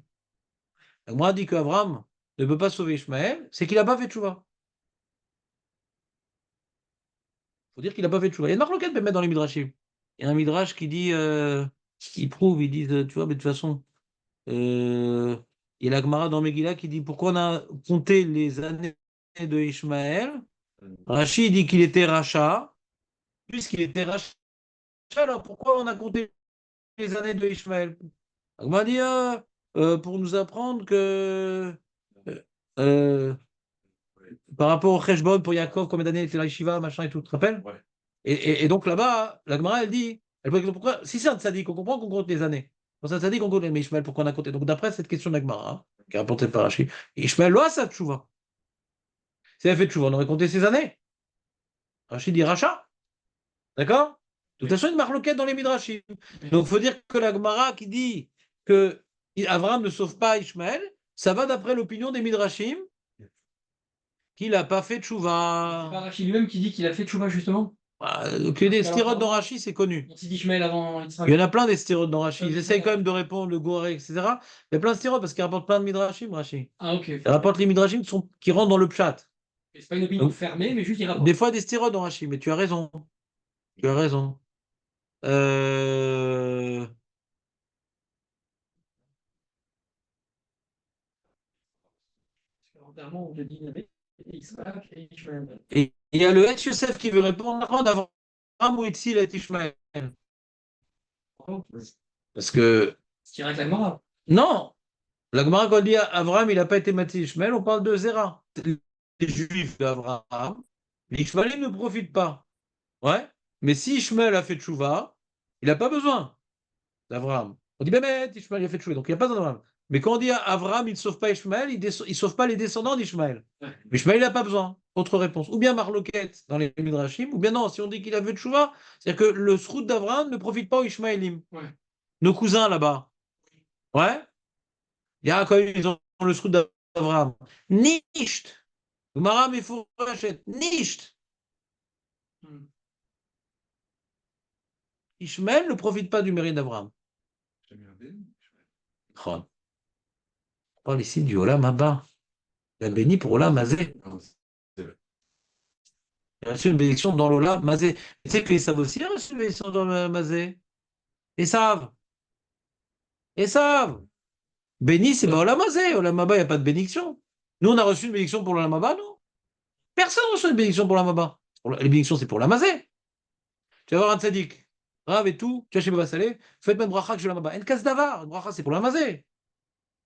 Donc, moi, dit qu'Abraham ne peut pas sauver Ishmaël, c'est qu'il n'a pas fait tchouva. Il faut dire qu'il n'a pas fait tchouva. Il y a une Marloket peut mettre dans les Midrashim. Il y a un Midrash qui dit, qui prouve, ils disent, tu vois, mais de toute façon, il y a la Gemara dans Megillah qui dit pourquoi on a compté les années de Ishmaël. Rashi dit qu'il était rachat. Puisqu'il était rachat, alors pourquoi on a compté les années de Ishmaël? On m'a dit pour nous apprendre que euh, par rapport au Cheshbon pour Yaakov, combien d'années il était là, Yeshiva, machin et tout, tu te rappelles? Ouais. Et donc là-bas, la Gemara, elle dit, pourquoi, si c'est un tzaddik, on comprend qu'on compte les années. Quand c'est un tzaddik, on compte les, mais Ishmaël, pourquoi on a compté? Donc d'après cette question de la Gemara, qui est rapportée par Rashi, Ishmaël, là, ça tchouva. Si elle a fait tchouva, on aurait compté ses années. Rashi dit rachat. D'accord? De toute façon, une marloquette dans les Midrashim. Donc il faut dire que la Gemara qui dit que Abraham ne sauve pas Ishmaël, ça va d'après l'opinion des Midrashim qu'il n'a pas fait C'est tchouva. pas Rachid lui-même qui dit qu'il a fait Tchouva justement. Que des stérotes dans Rashi, c'est connu. On s'est dit Ishmael avant Yitzhak. Il y en a plein des stérotes dans Rashi. Ils essayent quand même de répondre le Goré, etc. Il y a plein de stérotes parce qu'ils rapportent plein de Midrashim, Rashi. Ah ok. Ils rapportent les Midrashim qui rentrent dans le pshat. C'est pas une opinion Donc, fermée, mais juste il rapporte. des fois des stérotes dans Rashi, mais tu as raison. Tu as raison. Volontairement, on te dit Yitzhak et Ishmael. Et il y a le Etz Yosef qui veut répondre d'Avraham ou Etzil et Ishmael. Parce que, Ce qui règle la Gemara. non, la Gemara, quand on dit Avraham, il n'a pas été maté Ishmael, on parle de Zéra. Les juifs d'Avraham, les Ishmaélites ne profitent pas. Ouais, mais si Ishmael a fait tchouva, il n'a pas besoin d'Avraham. On dit, mais Ishmael a fait tchouva, donc il n'y a pas besoin d'Avraham. Mais quand on dit Avraham, il ne sauve pas Ishmael, il ne sauve pas les descendants d'Ishmael. Mais Ishmael, il n'a pas besoin. Autre réponse. Ou bien Marloquette dans les Midrashim, ou bien non, si on dit qu'il a fait tchouva, c'est-à-dire que le srout d'Avraham ne profite pas aux Ishmaélim. Ouais. Nos cousins là-bas. Ouais. Il y a quand même, ils ont le srout d'Avraham. Nicht. Maram et Fourachet. Nicht. Ishmael ne profite pas du mérite d'Abraham. On parle ici du Olam Abba. Il a béni pour Olam Mazé. Il a reçu une bénédiction dans l'Olam Mazé. Tu sais que Esav aussi a reçu une bénédiction dans l'Olam Mazé. Esav. Béni, c'est Olam Mazé. Olam Abba, il n'y a pas de bénédiction. Nous, on a reçu une bénédiction pour l'Olam Abba, non? Personne n'a reçu une bénédiction pour l'Olam Abba. Les bénédictions, c'est pour l'Olam Mazé. Tu vas voir un tzaddik. Rav et tout, tu vas chez Baba Salé, faites même bracha que je l'Olam Abba. En casse d'avar, une bracha, c'est pour l'Olam Mazé.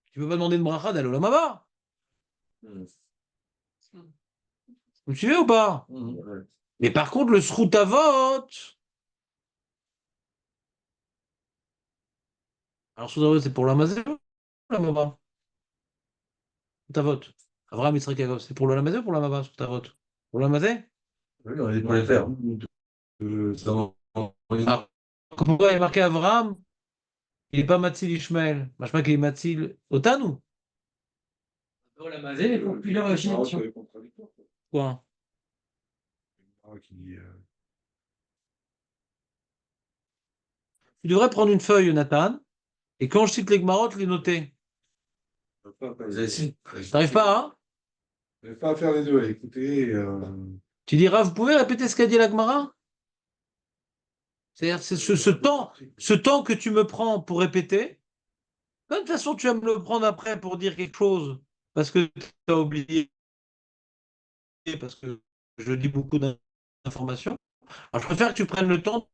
Tu ne peux pas demander une bracha d'aller au Olam Abba. Vous me suivez ou pas? Mais par contre, le Sroutavot. Alors, Sroutavot, c'est pour la Mazé ou la Maba? ta vote. Avraham, Yitzhak, Yaakov, c'est pour l'Olam Hazé ou pour l'Olam Haba sur ta vote? Pour l'Olam Hazé? Oui, on est pour les faire. Ah, pourquoi il est marqué Avraham? Il n'est pas Matzil Ishmael. Je crois qu'il est Matzil Otanu. Dans la mazée, mais pour plusieurs générations. Quoi? Tu devrais prendre une feuille, Nathan, et quand je cite les Gmarot, les noter. T'arrives pas, hein? Je ne vais pas faire les deux. Écoutez, Tu diras, vous pouvez répéter ce qu'a dit la Gemara? C'est-à-dire, c'est ce temps que tu me prends pour répéter, de toute façon, tu vas me le prendre après pour dire quelque chose, parce que tu as oublié, parce que je dis beaucoup d'informations. Alors, je préfère que tu prennes le temps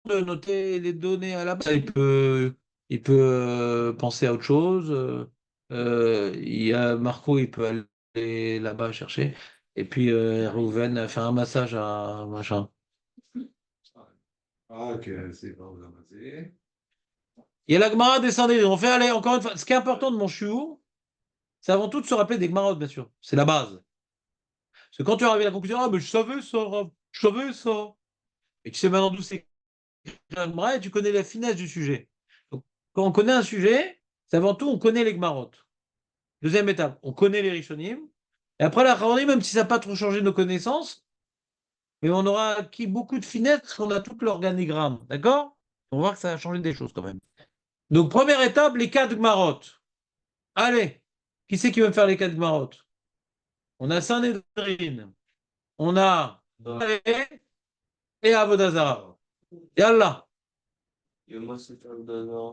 de noter les données à la base. Il peut penser à autre chose. Il y a Marco, il peut aller là-bas chercher. Et puis, Rouven faire un massage à machin. ah, ok, c'est pas vous amasser. Il y a la Gemara descendez. On fait aller, encore une fois. Ce qui est important de mon chiour, c'est avant tout de se rappeler des Gemarot, bien sûr. C'est la base. Parce que quand tu arrives à la conclusion, ah, mais je savais ça, Rav, je savais ça. Et tu sais maintenant d'où c'est la Gemara et tu connais la finesse du sujet. Donc, quand on connaît un sujet, c'est avant tout, on connaît les Gemarot. Deuxième étape, on connaît les Rishonim. Et après la Chavonim, même si ça n'a pas trop changé nos connaissances, mais on aura acquis beaucoup de finesse parce qu'on a tout l'organigramme. D'accord? On va voir que ça a changé des choses quand même. Donc, première étape, les 4 Gemarot. Allez, qui c'est qui veut me faire les 4 Gemarot? On a Sanhedrin, on a et Avodazara. Yallah.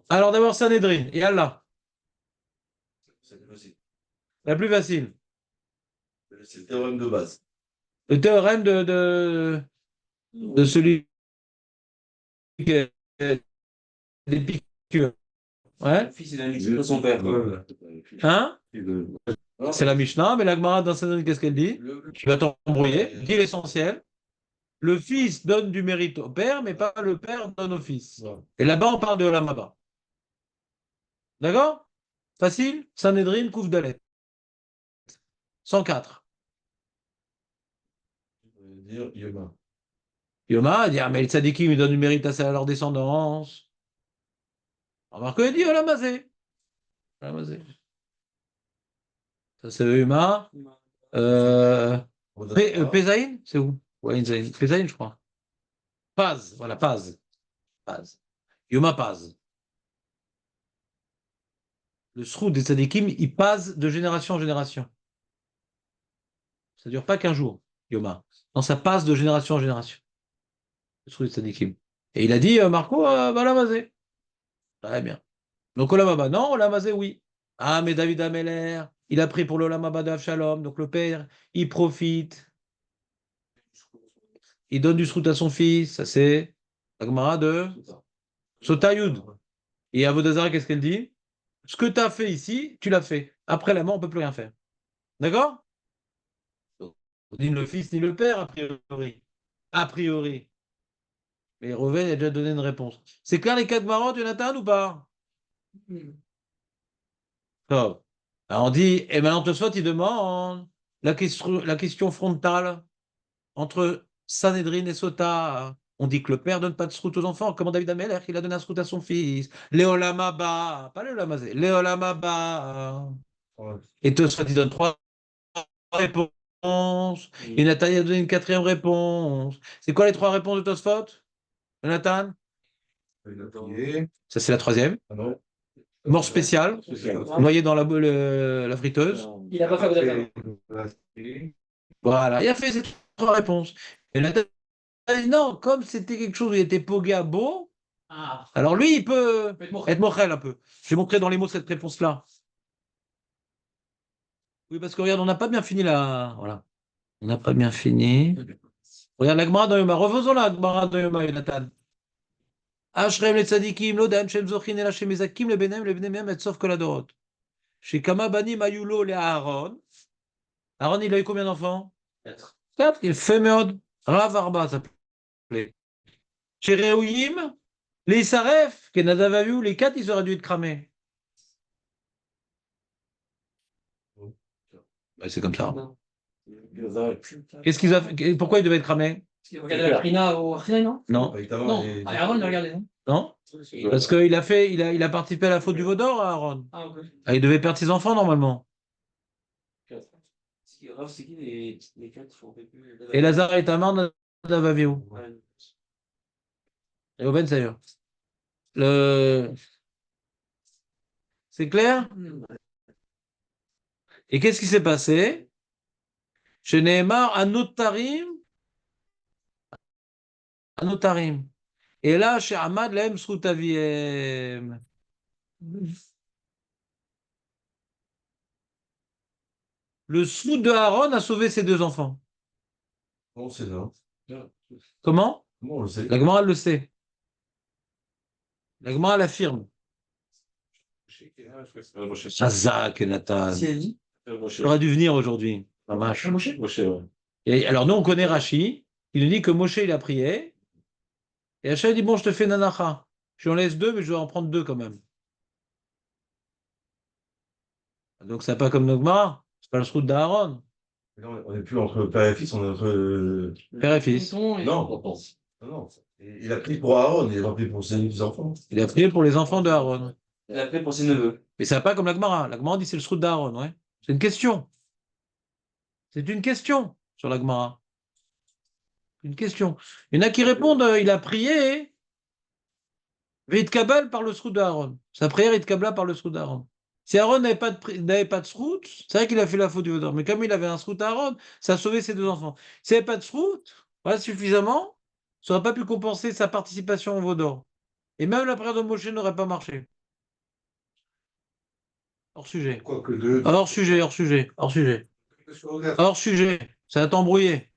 Alors d'abord Sanhedrin, Yallah. La plus facile. C'est le théorème de base. Le théorème de celui qui est des piqûres. Ouais. Le fils, il a niqué son père. Hein? C'est la Mishnah, mais la Gemara dans Sanhedrin, qu'est-ce qu'elle dit? Tu vas t'embrouiller. Dit l'essentiel. Le fils donne du mérite au père, mais pas le père donne au fils. Et là-bas, on parle de Olam Haba. D'accord? Facile? Sanhedrin, Kouf Dalet. 104. Dire Yoma. Yoma, dire, mais les tzadikim, ils donnent du mérite à leur descendance. Remarque, il dit Olam Hazé. Olam Hazé. Ça, c'est Yoma. Pézaïn, c'est où? Ouais, Pézaïn, je crois. Paz, voilà, Paz. Paz. Yoma Paz. Le sroud des tzadikim, il passe de génération en génération. Ça ne dure pas qu'un jour, Yoma. Non, ça passe de génération en génération. Le sroud des tzadikim. Et il a dit, Marco, Olam Hazé. Très bien. Donc Olam Haba, non, Olam Hazé, oui. Ah, mais David Ameller, il a pris pour l'Olam Haba de Avshalom, donc le père, il profite. Il donne du srout à son fils, ça c'est la Gemara de Sotayud. Et Avodazara, qu'est-ce qu'elle dit? Ce que tu as fait ici, tu l'as fait. Après la mort, on ne peut plus rien faire. D'accord? Ni le fils, ni le père, a priori. A priori. Mais Rouven a déjà donné une réponse. C'est clair les 4 marottes, Jonathan, ou pas? Top. Alors on dit, et maintenant Tosfot, il demande la question frontale entre Sanhedrin et Sota. On dit que le père donne pas de srout aux enfants. Comment David Ameller, il a donné un srout à son fils. Léolam Haba. Pas Léolam Hazé. Léolam Haba. Et Tosfot, il donne 3 réponses. Et Nathan, il a donné une 4e réponse. C'est quoi les 3 réponses de Tosfot? Jonathan? Ça, c'est la 3e. Ah non. Mort spéciale, noyé dans la friteuse. Il n'a pas fait Avodazara. Voilà, il a fait ces 3 réponses. Et Nathan a dit non, comme c'était quelque chose où il était pogué beau, Ah, alors lui, il peut peut être mort. être mochel un peu. J'ai montré dans les mots cette réponse-là. Oui, parce que regarde, on n'a pas bien fini la. Voilà. On n'a pas bien fini. Regarde la Gemara dans Yoma. Refaisons la Gemara dans Yoma, Jonathan. Ashrem le tzadikim, l'odem, shem zochin, el hashem ezakim, le benem, et sauf que la dorot. Chez Kama Banim Ayulo, le Aaron. Aaron, il a eu combien d'enfants? 4. Il fait Meod. Rav Arba, ça s'appelait. Chez Reouyim, les Isaref, que Nadav a vu, les 4, ils auraient dû être cramés. Ouais, c'est comme ça. Non. Qu'est-ce qu'ils a fait? Pourquoi il devait être cramé? Regardez la Prina au Prina, non? Non. Avec Tamar Non, et- Aaron, regardez, non? Non? Parce qu'il il a participé à la faute du Vaudor, Aaron. Ah, ok. Ah, il devait perdre ses enfants, normalement. Raph, c'est qui les quatre qui font plus. Et Lazare et Tamar, Nadav Avihu. Ouais. Et Oben, d'ailleurs. Le... C'est clair? Et qu'est-ce qui s'est passé? Chez Nehemar, Anotarim. Anotarim. Et là, chez Ahmad, Lahem Srutaviem. Le srout de Aaron a sauvé ses deux enfants. On sait ça. Comment? Comment on le sait? La Gemara le sait. La Gemara l'affirme. Chazak et Nathan. Si elle dit. J'aurais dû venir aujourd'hui. Mamash. Moshe? Et alors, nous, on connaît Rashi. Il nous dit que Moshe, il a prié. Et Hachem dit, bon, je te fais Nanacha. Je lui en laisse deux, mais je dois en prendre deux quand même. Donc, c'est pas comme Nogmara. C'est pas le srout d'Aaron. Non, on n'est plus entre père et fils, on est entre. Père et fils. Non, non. Il a pris pour Aaron, il a pris pour ses enfants. Il a prié pour les enfants de Aaron. Et après, pour ses neveux. Mais ça pas comme la Gemara. La Gemara dit c'est le srout d'Aaron, ouais. C'est une question. C'est une question sur la Gemara. Une question. Il y en a qui répondent, il a prié, Veit Kabal par le srout d'Aaron. Sa prière est Kabla par le srout d'Aaron. Si Aaron n'avait pas de srout, c'est vrai qu'il a fait la faute du Vaudor. Mais comme il avait un srout à Aaron, ça a sauvé ses deux enfants. S'il n'y avait pas de srout, voilà, suffisamment, ça n'aurait pas pu compenser sa participation au Vaudor. Et même la prière de Moshe n'aurait pas marché. Hors sujet. Quoique deux. Hors sujet, hors sujet, hors sujet. Hors sujet. Ça va t'embrouiller.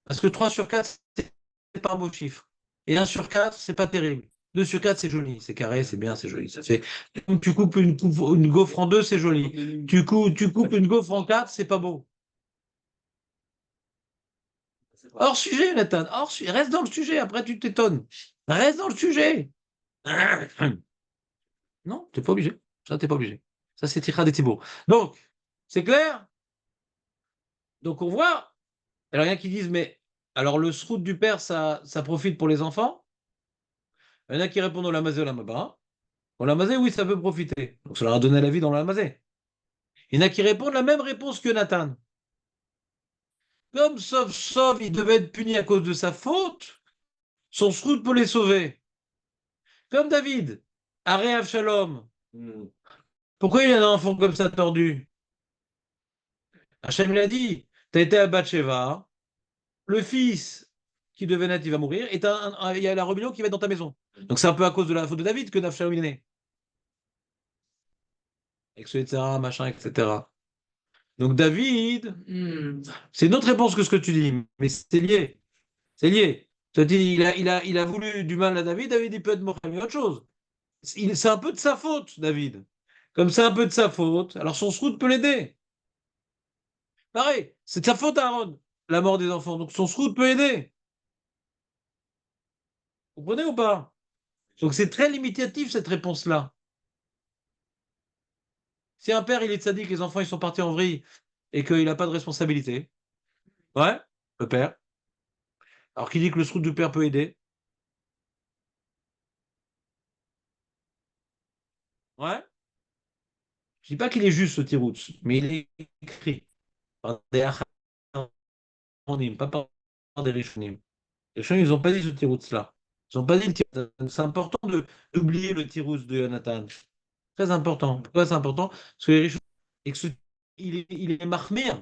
Parce que 3 sur 4, c'est pas un beau chiffre. Et 1 sur 4, c'est pas terrible. 2 sur 4, c'est joli. C'est carré, c'est bien, c'est joli. Ça fait... Tu coupes une gaufre en deux, c'est joli. Tu coupes une gaufre en 4, c'est pas beau. Hors sujet, Nathan. Hors sujet. Reste dans le sujet, après tu t'étonnes. Reste dans le sujet. Non, t'es pas obligé. Ça, t'es pas obligé. Ça, c'est Ticha des Thibault. Donc, c'est clair? Donc, on voit. Alors, il y en a qui disent, mais alors le srout du père, ça profite pour les enfants? Il y en a qui répondent au lamazé, au lamaba. Au lamazé, oui, ça peut profiter. Donc, ça leur a donné la vie dans le lamazé. Il y en a qui répondent la même réponse que Nathan. Comme sauf, il devait être puni à cause de sa faute, son srout peut les sauver. Comme David, Aré Avshalom. Pourquoi il y a un enfant comme ça tordu? Hachem l'a dit, tu as été à Bathsheba, le fils qui devait naître, il va mourir, et il y a la rébellion qui va être dans ta maison. Donc c'est un peu à cause de la faute de David que Avshalom est né. Etc., machin, etc. Donc David, c'est une autre réponse que ce que tu dis, mais c'est lié. C'est lié. Tu dis, il a voulu du mal à David, David il peut être mort, mais autre chose. C'est un peu de sa faute, David. Comme c'est un peu de sa faute, alors son srout peut l'aider. Pareil, c'est de sa faute à Aaron, la mort des enfants. Donc son srout peut aider. Vous comprenez ou pas? Donc c'est très limitatif cette réponse-là. Si un père il est sadique, les enfants ils sont partis en vrille et qu'il n'a pas de responsabilité, ouais, le père. Alors qui dit que le srout du père peut aider? Ouais. Je dis pas qu'il est juste ce tirout, mais il est écrit par des Acharonim, pas par des Rishonim. Les Rishonim, ils n'ont pas dit ce tirout-là. Ils n'ont pas dit le tirout. C'est important d'oublier le tirout de Jonathan. Très important. Pourquoi c'est important? Parce que les Rishonim, et que il est mahmir.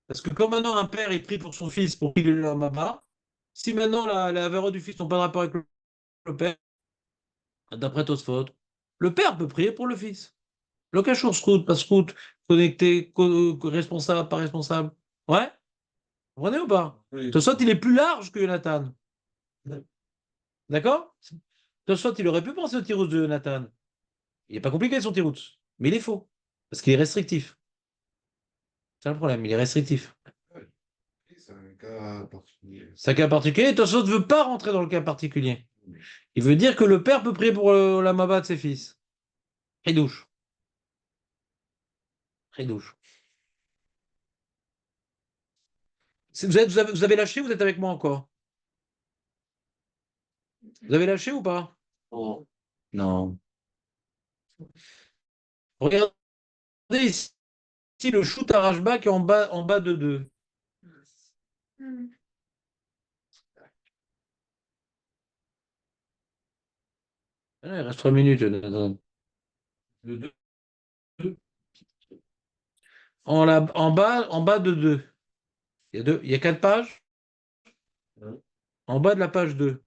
Parce que comme maintenant un père est pris pour son fils pour qu'il ait le mama, si maintenant la valeur du fils n'a pas de rapport avec le père, d'après Tosfot, le père peut prier pour le fils. Le cachot scout, pas scout, connecté, responsable, pas responsable. Ouais? Vous comprenez ou pas? Oui. Tosfot, il est plus large que Jonathan. D'accord? Tosfot, il aurait pu penser au tirous de Jonathan. Il n'est pas compliqué son tirous, mais il est faux. Parce qu'il est restrictif. C'est le problème, il est restrictif. C'est un cas particulier. C'est un cas particulier, Tosfot ne veut pas rentrer dans le cas particulier. Il veut dire que le père peut prier pour la maba de ses fils. Ridouche. Ridouche. Vous avez lâché ou vous êtes avec moi encore? Vous avez lâché ou pas? Non. Non. Regardez ici le shoot à Rajba qui est en bas de 2. Il reste 3 minutes, Jonathan. Le deux. En bas de 2. Il y a 4 pages. Ouais. En bas de la page 2.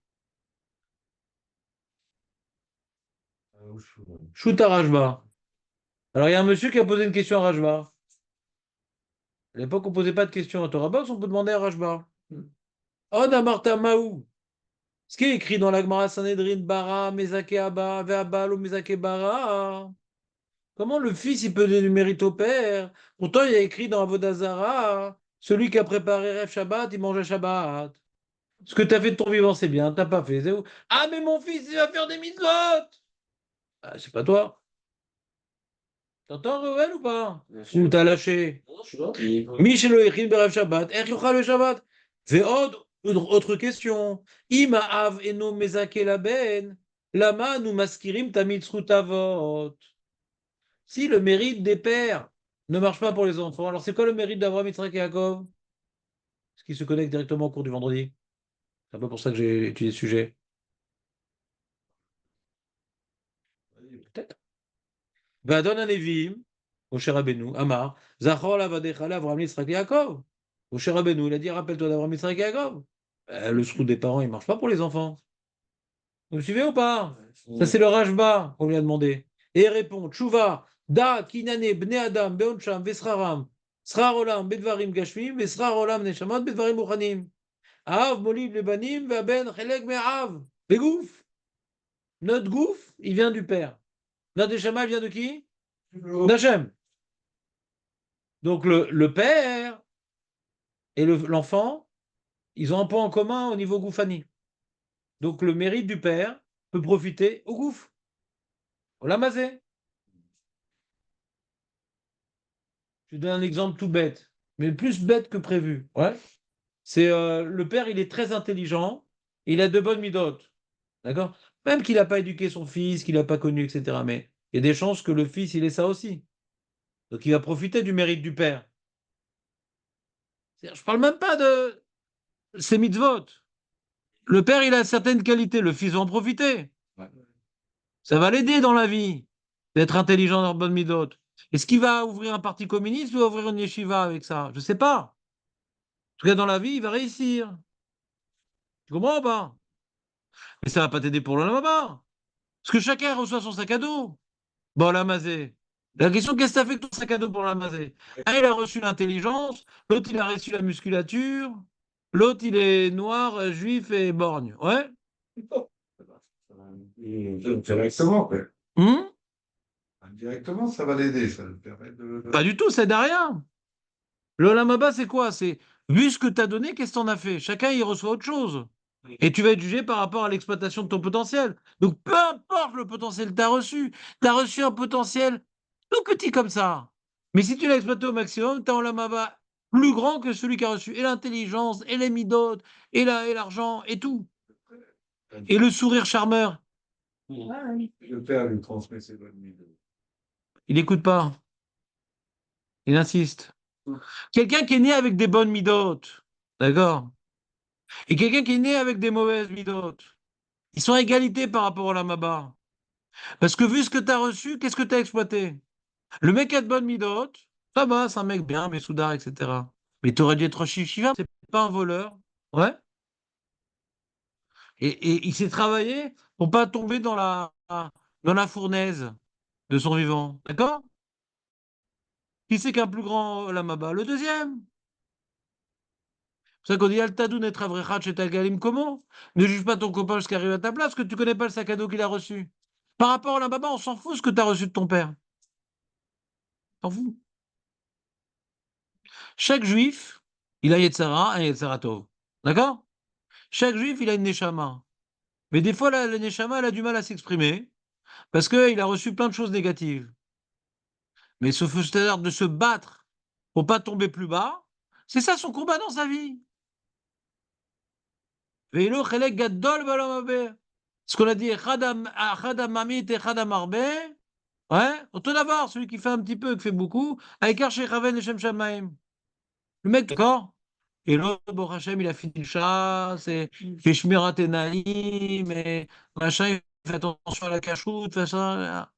Shoot à Rajba. Alors, il y a un monsieur qui a posé une question à Rajba. À l'époque, on ne posait pas de questions à Torah Box, on peut demander à Rajba. Oh, Damarta Maou. Ce qui est écrit dans la Gemara Sanhedrin, Bara, Mezake Abba, Ve'abba, lo Mezake Bara. Comment le fils, il peut donner du mérite au père? Pourtant, il y a écrit dans Avodazara, celui qui a préparé Rêve Shabbat, il mange à Shabbat. Ce que tu as fait de ton vivant, c'est bien, t'as pas fait. C'est où? Ah, mais mon fils, il va faire des mitzvot! Ah, c'est pas toi. T'entends, Reuel, ou pas? Bien Ou sûr. t'as lâché? Non, je suis là. Et- Michelo Echin Berev Shabbat, Er Yochal le Shabbat. Autre question. Ima Av Eno Mezake Laben, Lama nous maskirim tamid avot. Si le mérite des pères ne marche pas pour les enfants, alors c'est quoi le mérite d'Abraham, Yitzhak et Yaakov? Ce qui se connecte directement au cours du vendredi. C'est un peu pour ça que j'ai étudié ce sujet. Peut-être. Vadon Anevim, Moshe Rabbeinu, Amar, Zachor Lavadechala, Abraham, Yitzhak et Yaakov. Moshe Rabbeinu, il a dit, rappelle-toi d'Abraham, Yitzhak et Yaakov. Le sroud des parents, il ne marche pas pour les enfants. Vous me suivez ou pas? Ça, c'est le Rajba qu'on lui a demandé. Et il répond, Tchouva, Da, Kinane, Bne Adam, Beoncham, Vesraram, Srar Olam, Bedvarim Gashmim, Vesrar Olam Neshamot, Bedvarim Uchanim. Av, Molib, Lebanim, Vaben, Chelek, Me'av. Begouf. Notre gouf, il vient du père. Notre Neshama, il vient de qui? D'Hachem. Donc le père et l'enfant, ils ont un point en commun au niveau goufani. Donc le mérite du père peut profiter au gouffre. Au lamazé. Je donne un exemple tout bête, mais plus bête que prévu. Ouais. C'est le père, il est très intelligent, il a de bonnes midotes. D'accord? Même qu'il n'a pas éduqué son fils, qu'il n'a pas connu, etc. Mais il y a des chances que le fils, il ait ça aussi. Donc il va profiter du mérite du père. Je ne parle même pas de ses mitzvot. Le père, il a certaines qualités, le fils va en profiter. Ouais. Ça va l'aider dans la vie, d'être intelligent dans bonne midote. Est-ce qu'il va ouvrir un parti communiste ou ouvrir une yeshiva avec ça? Je ne sais pas. En tout cas, dans la vie, il va réussir. Tu comprends ou pas? Mais ça va pas t'aider pour le lama. Parce que chacun reçoit son sac à dos. Bon, l'amazé. La question, qu'est-ce que ça fait que ton sac à dos pour l'amazé? Un, il a reçu l'intelligence, l'autre, il a reçu la musculature, l'autre, il est noir, juif et borgne. Ouais? Directement, quoi. Hum. Directement, ça va l'aider, ça lui permet de. Pas du tout, ça aide à rien. Le lamaba, c'est quoi? C'est vu ce que tu as donné, qu'est-ce que tu en as fait? Chacun, il reçoit autre chose. Et tu vas être jugé par rapport à l'exploitation de ton potentiel. Donc, peu importe le potentiel que tu as reçu un potentiel tout petit comme ça. Mais si tu l'as exploité au maximum, tu as un lamaba plus grand que celui qui a reçu et l'intelligence, et les midotes, et l'argent, et tout. Et le sourire charmeur. Le père lui transmet ses bonnes idées. Il n'écoute pas. Il insiste. Quelqu'un qui est né avec des bonnes midotes, d'accord? Et quelqu'un qui est né avec des mauvaises midotes, ils sont à égalité par rapport au lamaba. Parce que vu ce que tu as reçu, qu'est-ce que tu as exploité? Le mec a de bonnes midotes, ça va, c'est un mec bien, mais soudard, etc. Mais tu aurais dû être Shiva, c'est pas un voleur. Ouais. Et il s'est travaillé pour pas tomber dans la fournaise de son vivant. D'accord? Qui c'est qu'un plus grand lamaba? Le deuxième. C'est ça qu'on dit Altadou netra avrechat chez Galim comment? Ne juge pas ton copain jusqu'à arriver à ta place, parce que tu connais pas le sac à dos qu'il a reçu. Par rapport à la baba, on s'en fout ce que tu as reçu de ton père. T'en fous. Chaque juif, il a Yetzara, un Yetzara Tov. D'accord? Chaque juif, il a une Neshama. Mais des fois, la Neshama, elle a du mal à s'exprimer, parce qu'il a reçu plein de choses négatives. Mais ce c'est-à-dire de se battre pour pas tomber plus bas, C'est ça son combat dans sa vie. Veilo chelek gadol b'olam habeh. Ce qu'on a dit, Echad hamamit, Echad hamarbe. Ouais, autant d'avoir, celui qui fait un petit peu, qui fait beaucoup, avec Arché Raven et Shem Shamaim. Le mec, d'accord. Et l'autre, bon, Hachem, il a fini le chat, c'est fait Shmirat Enaim, mais machin, il fait attention à la cachoute, fait ça.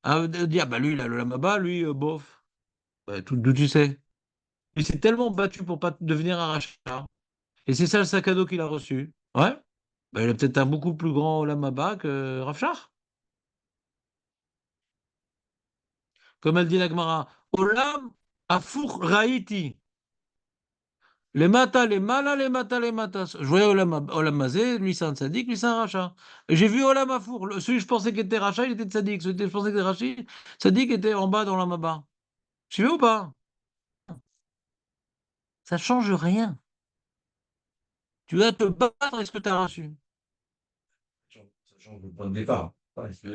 De dire, bah lui, il a le lamaba, lui, bof. Ouais, d'où tu sais. Il s'est tellement battu pour pas devenir un rachat. Et c'est ça le sac à dos qu'il a reçu. Ouais. Bah, il a peut-être un beaucoup plus grand lamaba que Rav Shach. Comme elle dit la Gemara, Olam Afour Raïti. Les mata, les mala, les mata, les matas. Je voyais Olam Mazé, lui c'est un tzaddik, lui c'est un rachat. Et j'ai vu Olam Afour. Celui que je pensais qu'il était rachat, il était tzaddik. Celui que je pensais qu'il était rachat, tzaddik était en bas dans l'amaba. Tu veux ou pas? Ça change rien. Tu dois te battre avec ce que tu as reçu. Ça change le point de départ.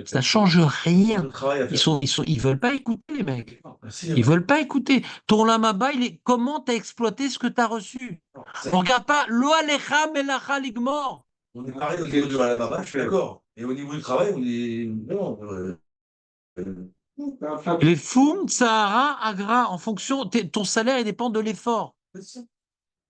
Ça change rien. Le travail à faire. Ils veulent pas écouter, les mecs. Merci, Ils veulent pas écouter. Ton lamaba, il est comment tu as exploité ce que tu as reçu. On regarde pas lo alecha melacha ligmor. On est pareil au niveau de la baba, je suis d'accord. Et au niveau du travail, on est. Non. Les foum, Sahara, Agra, en fonction, ton salaire, il dépend de l'effort.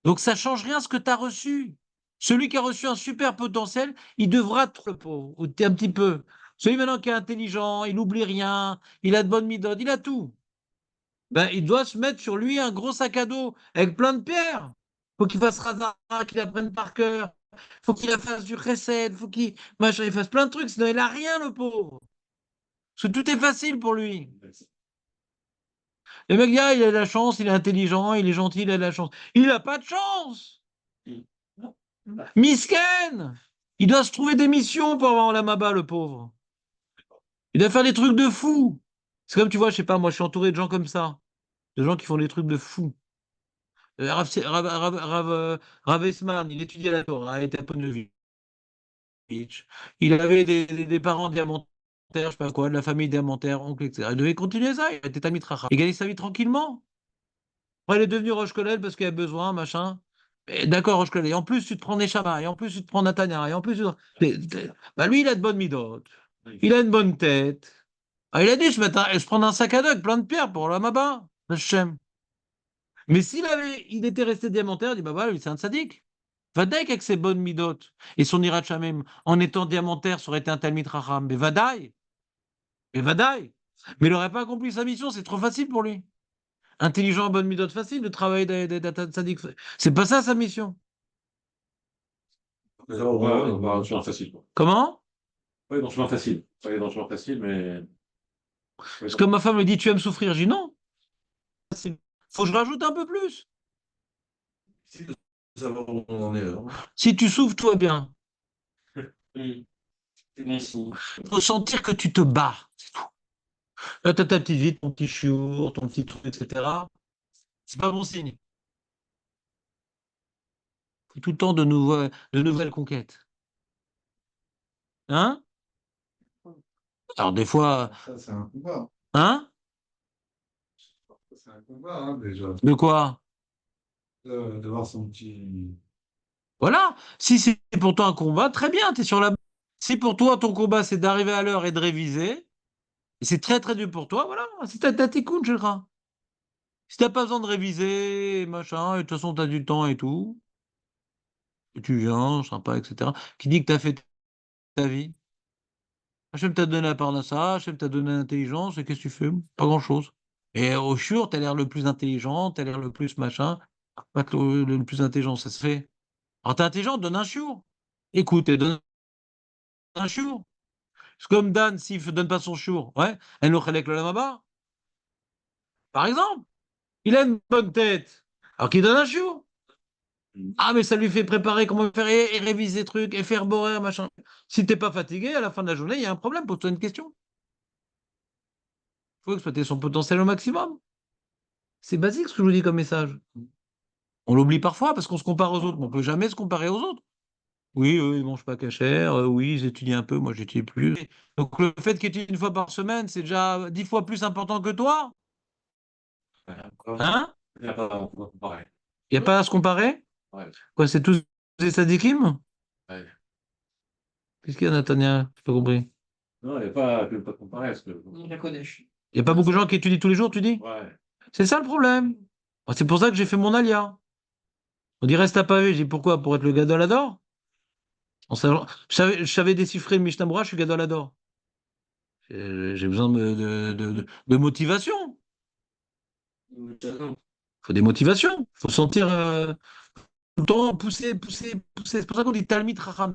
Donc ça change rien ce que tu as reçu. Celui qui a reçu un super potentiel, il devra être le pauvre, ou un petit peu. Celui maintenant qui est intelligent, il n'oublie rien, il a de bonnes méthodes, il a tout. Ben, il doit se mettre sur lui un gros sac à dos avec plein de pierres. Faut qu'il fasse Razak, qu'il apprenne par cœur. Faut qu'il fasse du chesed, faut qu'il machin, il fasse plein de trucs, sinon il a rien, le pauvre. Parce que tout est facile pour lui. Le mec, il a de la chance, il est intelligent, il est gentil, il a de la chance. Il n'a pas de chance. Misken! Il doit se trouver des missions pour avoir la maba, le pauvre. Il doit faire des trucs de fou. C'est comme tu vois, je sais pas, moi je suis entouré de gens comme ça. De gens qui font des trucs de fou. Rav Esman, il étudiait la Torah, il était à Ponevezh. Il avait des parents diamantaires, je sais pas quoi, de la famille diamantaire, oncle, etc. Il devait continuer ça, il était Talmid Chacham. Il gagnait sa vie tranquillement. Après, il est devenu Rosh Kollel parce qu'il a besoin, machin. D'accord, Rosh Kollel. Et en plus, tu te prends Neshama, et en plus, tu te prends Natania, et en plus, bah, lui, il a de bonnes midotes. Il a une bonne tête. Ah, il a dit, je prends un sac à dos avec plein de pierres pour l'Amaba, le Shem. Mais il était resté diamantaire, il dit, bah voilà, lui, c'est un tzaddik. Vadaï avec ses bonnes midotes et son irat shamem, en étant diamantaire, ça aurait été un Talmid Chacham. Mais Vadaï. Mais Vadaï. Mais il n'aurait pas accompli sa mission, c'est trop facile pour lui. Intelligent, bonne midote, facile de travailler d'être tzaddik. C'est pas ça sa mission. Ouais, on va dans le chemin facile, quoi. Comment? Oui, dans le chemin facile. Pas dans le chemin facile, mais. Parce que ma femme me dit, tu aimes souffrir? Je dis non. Faut que je rajoute un peu plus. C'est de savoir où on en est. Hein. Si tu souffres, tout va bien. C'est bon signe. Faut sentir que tu te bats, c'est tout. Là, t'as ta petite vie, ton petit chiour, ton petit truc, etc. C'est pas bon signe. Faut tout le temps de nouvelles conquêtes. Hein? Alors des fois, Ça, c'est un combat. hein? C'est un combat, hein, déjà. De quoi? De voir son petit. Voilà. Si c'est pour toi un combat, très bien, t'es sur la. Si pour toi ton combat c'est d'arriver à l'heure et de réviser, et c'est très très dur pour toi, voilà. Si t'as tes coups, je crois. Si t'as pas besoin de réviser, machin, et de toute façon t'as du temps et tout, et tu viens, sympa, etc. Qui dit que t'as fait ta vie? Hachem t'a donné la parnassa, Hachem t'a donné l'intelligence, et qu'est-ce que tu fais? Pas grand-chose. Et au shur, t'as l'air le plus intelligent, t'as l'air le plus machin, pas que le plus intelligent, ça se fait. Alors t'es intelligent, donne un shur. Écoute, et donne un shur. C'est comme Dan, s'il ne donne pas son shur, ouais, un lochalek le lamaba. Par exemple, il a une bonne tête, alors qu'il donne un shur. Ah, mais ça lui fait préparer comment faire et réviser des trucs et faire borer, machin. Si t'es pas fatigué, à la fin de la journée, il y a un problème, pose-toi une question. Il faut exploiter son potentiel au maximum. C'est basique ce que je vous dis comme message. On l'oublie parfois parce qu'on se compare aux autres, mais on ne peut jamais se comparer aux autres. Oui, eux, ils ne mangent pas cachère, oui, ils étudient un peu, moi j'étudie plus. Donc le fait qu'ils étudient une fois par semaine, c'est déjà 10 fois plus important que toi. Ouais, encore. Hein? Il n'y a pas comparer. Il n'y a pas à se comparer? Ouais. Quoi, c'est tous des sadikim? Ouais. Qu'est-ce qu'il y a, Nathania? Je pas compris. Non, il n'y a pas, je ne peux pas comparer parce que. On la connaît. Il n'y a pas beaucoup de gens qui étudient tous les jours, tu dis? Ouais. C'est ça le problème. C'est pour ça que j'ai fait mon alia. On dit reste à pavé. J'ai dit pourquoi? Pour être le Gadol Hador? Je savais déchiffrer le Mishnah Berurah, je suis Gadol Hador. J'ai besoin de motivation. Il faut des motivations. Il faut sentir tout le temps pousser, pousser, pousser. C'est pour ça qu'on dit Talmid Chacham.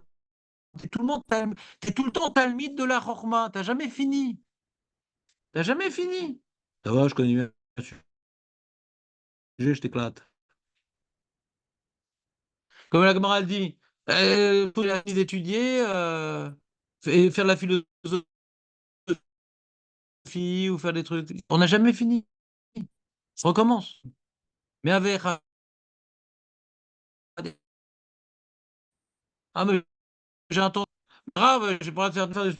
T'es tout le temps Talmid de la Chorma. T'as jamais fini. T'as jamais fini. Ça va, je connais bien le sujet, je t'éclate. Comme la Gemara elle dit, faut la vie d'étudier, et faire la philosophie ou faire des trucs. On n'a jamais fini. Ça recommence. Mais avec. Ah, mais j'ai un temps grave, j'ai pas le droit de faire des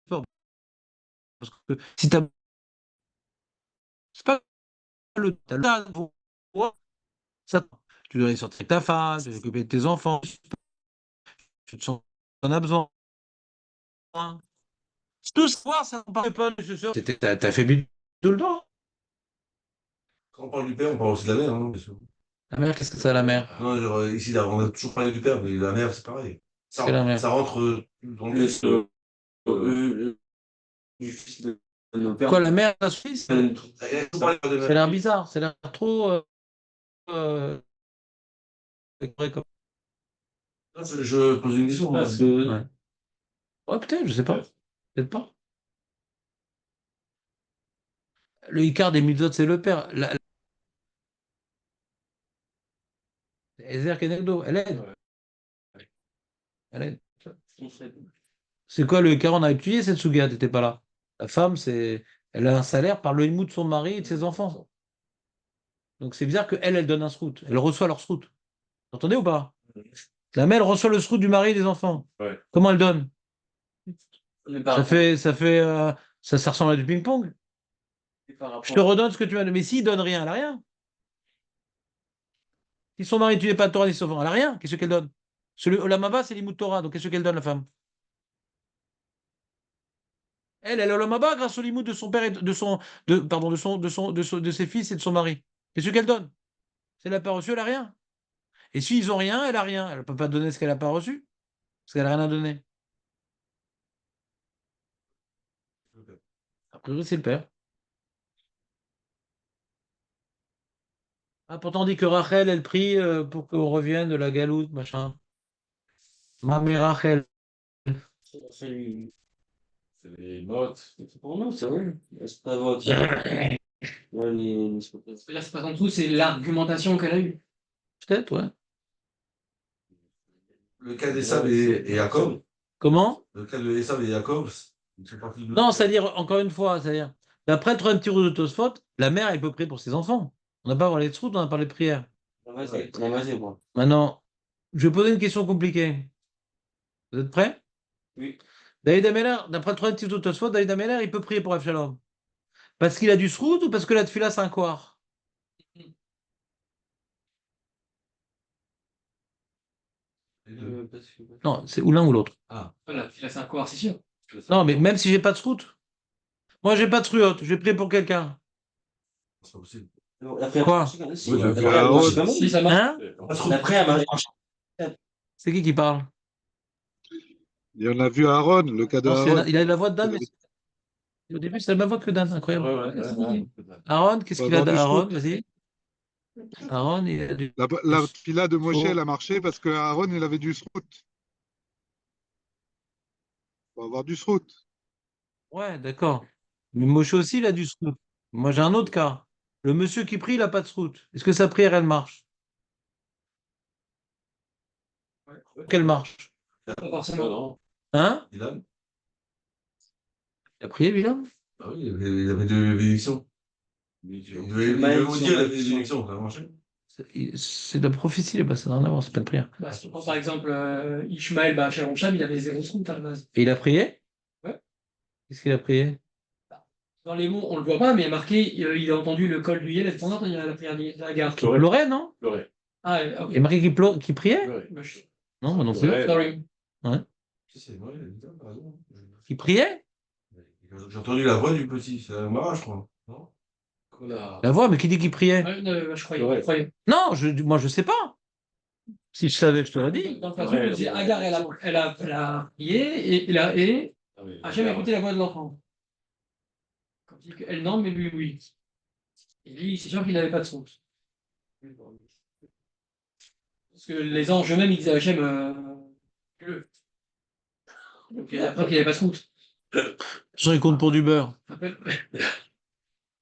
sports. Parce que si t'as. C'est pas t'as le temps pour ça. Tu dois aller sortir avec ta femme, tu dois t'occuper de tes enfants, tu te sens, t'en as besoin. Tout savoir, ça ne parle pas nécessaire. T'as fait bien tout le temps. Quand on parle du père, on parle aussi de la mère, hein, bien sûr. La mère, qu'est-ce que c'est la mère? Non, genre, ici, là, on a toujours parlé du père, mais la mère, c'est pareil. C'est la mère. Ça rentre dans le Plus, du fils de nos pères. Quoi, la mère, la Suisse? Il y a toujours parlé de Ça a mère. l'air bizarre, ça a l'air trop. Euh, comme- Non, je pose une question. Parce Hein. que. Ouais. Ouais, peut-être, je sais pas. Peut-être pas. Le Icard des Mitzvot, c'est le père. Ezer Kenegdo, elle aide. Elle aide. C'est quoi le Icard? On a étudié cette Souga, t'étais pas là. La femme, elle a un salaire par le himout de son mari et de ses enfants. Donc c'est bizarre qu'elle, elle donne un srout. Elle reçoit leur srout. Vous entendez ou pas? La mère, elle reçoit le srout du mari et des enfants. Ouais. Comment elle donne? Mais Ça ressemble à du ping-pong. Je te redonne ce que tu m'as donné. Mais s'il donne rien, elle a rien. Si son mari n'étudie pas de Torah ni son enfant, elle a rien. Qu'est-ce qu'elle donne? Celui Olamaba, c'est l'imout Torah. Donc qu'est-ce qu'elle donne, la femme? Elle a Olamaba grâce au limout de son père et pardon, de ses fils et de son mari. Qu'est-ce qu'elle donne? Si elle n'a pas reçu, elle a rien. Et s'ils n'ont rien, elle a rien. Elle ne peut pas donner ce qu'elle n'a pas reçu. Parce qu'elle n'a rien à donner. A priori, c'est le père. Ah, pourtant, on dit que Rachel, elle prie pour qu'on revienne de la galoute, machin. Mamie Rachel. C'est les notes. C'est pour nous, c'est vrai. C'est pas votre. Ouais, c'est-à-dire, c'est pas en tout, c'est l'argumentation qu'elle a eue. Peut-être, ouais. Le cas d'Esav et Jacob. Comment? Le cas de Esav et Jacob, ils sont partis de. Non, c'est-à-dire, encore une fois, c'est-à-dire, d'après le troisième tirou de Tosfot, la mère, elle peut prier pour ses enfants. On n'a pas parlé de srout, on a parlé de prière. Vas-y, moi. Maintenant, je vais poser une question compliquée. Vous êtes prêts? Oui. David Ameller, d'après le troisième tirou de Tosfot, David Ameller, il peut prier pour Avshalom. Parce qu'il a du srout ou parce que la tefila, c'est un koar? Non, c'est ou l'un ou l'autre. Voilà, il a 5 ans, c'est sûr. Non, mais même si j'ai pas de srout. Moi, j'ai pas de srout, je vais prier pour quelqu'un. C'est pas possible. Quoi? Si, Oui, Si ça marche. Hein? Après, elle m'a. C'est qui parle? Et on a vu Aaron, le cas de Non, Aaron. il a la voix de Dan, mais au début, c'est la même voix que Dan, incroyable. Aaron, qu'est-ce qu'il a Avoir du d'Aaron? Vas-y. Aaron, il a du. La fila de Moshe, Oh. elle a marché parce que Aaron, il avait du srout. Faut avoir du srout. Ouais, d'accord. Mais Moshe aussi, il a du srout. Moi, j'ai un autre cas. Le monsieur qui prie, il n'a pas de srout. Est-ce que sa prière, elle marche? Qu'elle marche? Pas forcément. Non. Hein? Il a. Il a prié, Bilam? Ah oui, il avait deux bénédictions. Il devait vous dire la bénédiction, ça a marché. C'est de la prophétie, les ça n'a rien à voir, c'est pas une prière. Bah, si on prend par exemple Ishmael Sham, il avait 0 srout à la base. Et il a prié? Ouais. Qu'est-ce qu'il a prié? Dans les mots, on le voit pas, mais il y a marqué, il a entendu le col du Yel pendant la prière de Hagar. Il pleurait, non? Pleurer. Ah, ok. Il y a marqué qu'il priait? Pleurer. Bah, Non, moi non plus. Ouais. sorry. Si, c'est vrai, il a dit ça, par exemple. Qu'il priait? J'ai entendu la voix du petit, c'est un Mara, je crois. Non? La voix, mais qui dit qu'il priait? Ouais, je croyais. Ouais. Je croyais. Non, moi je sais pas. Si je savais, je te l'aurais dit. Dans le passage, il dit Hagar, elle a prié et Ah oui, Hachem a écouté la voix de l'enfant. Quand il dit qu'elle non, mais lui, oui. Et lui, c'est sûr qu'il n'avait pas de son. Parce que les anges eux-mêmes, ils disaient à Hachem, le. Donc après qu'il n'avait pas de son. J'en ai compte pour du beurre.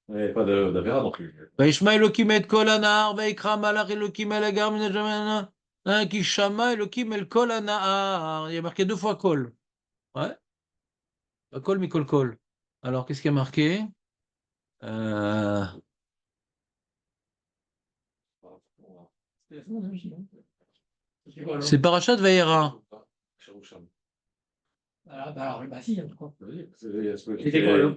Il n'y avait pas d'Avera non plus. וישמע אלוקים את כל הנהר, ויקרא מלאך אלוקים אל הגר מן השמיים, כי שמע אלוקים אל כל הנהר. Il y a marqué 2 fois kol. Ouais. Kol mikol kol. Alors, qu'est-ce qu'il y a marqué? C'est Parashat Vayera. Alors, bah si, je crois. Il était quoi, là?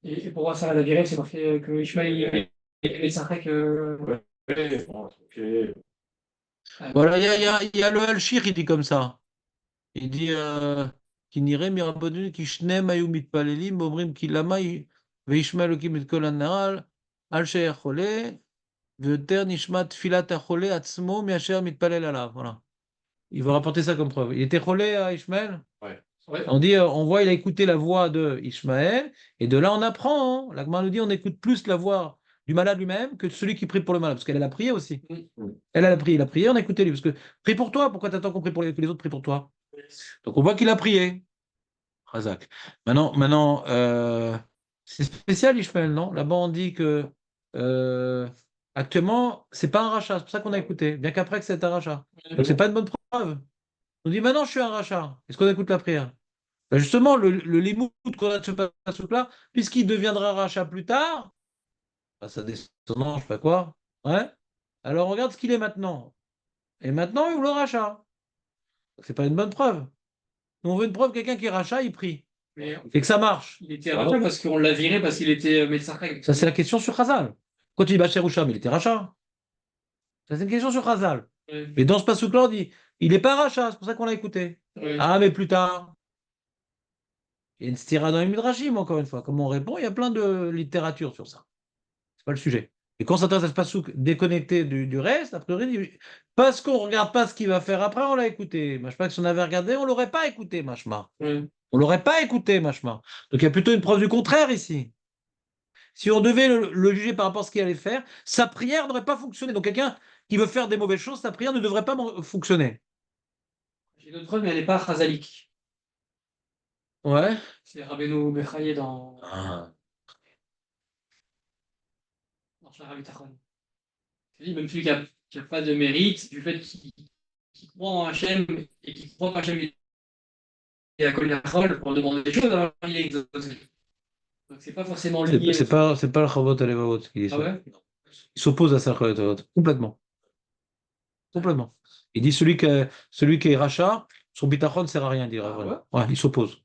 Et pour voir ça, la vérité, c'est marqué que Ishmael et Sarek. Voilà, il y a le Al-Shir qui dit comme ça. Il dit qui n'irait mirabodun qui shnem ayu mitpalelim omrim ki lama veishma elokim et kol hanahar al she'er chole ve'yoter nishma tfilat hachole atzmo mi'asher mitpalel alav. Voilà. Il va rapporter ça comme preuve. Il était cholé à Ishmael. Ouais. On dit, on voit, il a écouté la voix de Ishmael, et de là on apprend. Hein. La Gemara nous dit, on écoute plus la voix du malade lui-même que de celui qui prie pour le malade, parce qu'elle a prié aussi. Elle a prié, il a prié, on a écouté lui, parce que prie pour toi, pourquoi t'attends qu'on prie pour que les autres prient pour toi? Donc on voit qu'il a prié. Razak. Maintenant c'est spécial Ishmael, non? Là-bas on dit que actuellement, c'est pas un rachat, c'est pour ça qu'on a écouté, bien qu'après que c'est un rachat. Donc c'est pas une bonne preuve. On dit maintenant je suis un rachat. Est-ce qu'on écoute la prière? Ben justement, le limoud qu'on a de ce passage-là, puisqu'il deviendra rachat plus tard, à sa descendance, je sais pas quoi, ouais, alors regarde ce qu'il est maintenant. Et maintenant, il veut le rachat. C'est pas une bonne preuve. Nous, on veut une preuve, quelqu'un qui est rachat, il prie. Mais Et que ça marche. il était rachat parce qu'on l'a viré parce qu'il était médecin. Ça, c'est la question sur Khazal. Quand tu dis Bacher Roucham, il était rachat. Ça, c'est une question sur Khazal. Mais dans ce passage-là, on dit, il n'est pas rachat, c'est pour ça qu'on l'a écouté. Ah, mais plus tard. Il y a une stira dans les Midrashim, encore une fois. Comment on répond? Il y a plein de littérature sur ça. C'est pas le sujet. Et quand on s'intéresse à ce pasouk déconnecté du reste, a priori, parce qu'on ne regarde pas ce qu'il va faire après, on l'a écouté. Machma, que si on avait regardé, on ne l'aurait pas écouté, Machma. On ne l'aurait pas écouté, Machma. Donc il y a plutôt une preuve du contraire ici. Si on devait le juger par rapport à ce qu'il allait faire, sa prière n'aurait pas fonctionné. Donc quelqu'un qui veut faire des mauvaises choses, sa prière ne devrait pas fonctionner. J'ai d'autres preuves, mais elle n'est pas chazalique. Ouais. C'est Rabbeinu Bechaye dans Shara Bitachon. Il dit même celui qui n'a pas de mérite, du fait qu'il croit en Hachem et qui croit qu'Hachem est à Kol pour demander des choses, alors il est exaucé. Donc c'est pas forcément lié. C'est pas le Chavot Alevavot qui dit ça. Ah ouais? Il s'oppose à ça, le Chavot Alevavot. Complètement. Complètement. Il dit celui qui est rachat, son bitachon ne sert à rien, il dit Rav. Ouais, il s'oppose.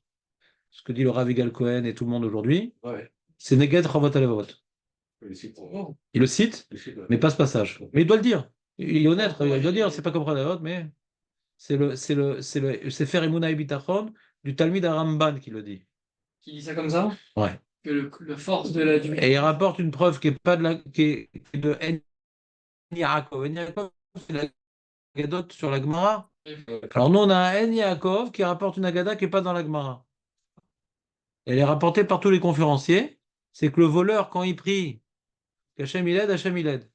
Ce que dit le Rav Yigal Cohen et tout le monde aujourd'hui, c'est Neged Chavot Alevavot. Il le cite, mais pas ce passage. Mais il doit le dire. Il est honnête, il doit le dire, c'est pas comme Radavot, mais c'est Sefer Emunah et Bitachon du Talmid Aramban qui le dit. Qui dit ça comme ça? Ouais. Que le force de la Et il rapporte une preuve qui est pas qui est de En Yaakov. En Yaakov, c'est la Gadot sur la Gemara. Alors nous, on a un En Yaakov qui rapporte une Agada qui n'est pas dans la Gemara. Elle est rapportée par tous les conférenciers. C'est que le voleur, quand il prie, Hachem il aide, Hachem il aide.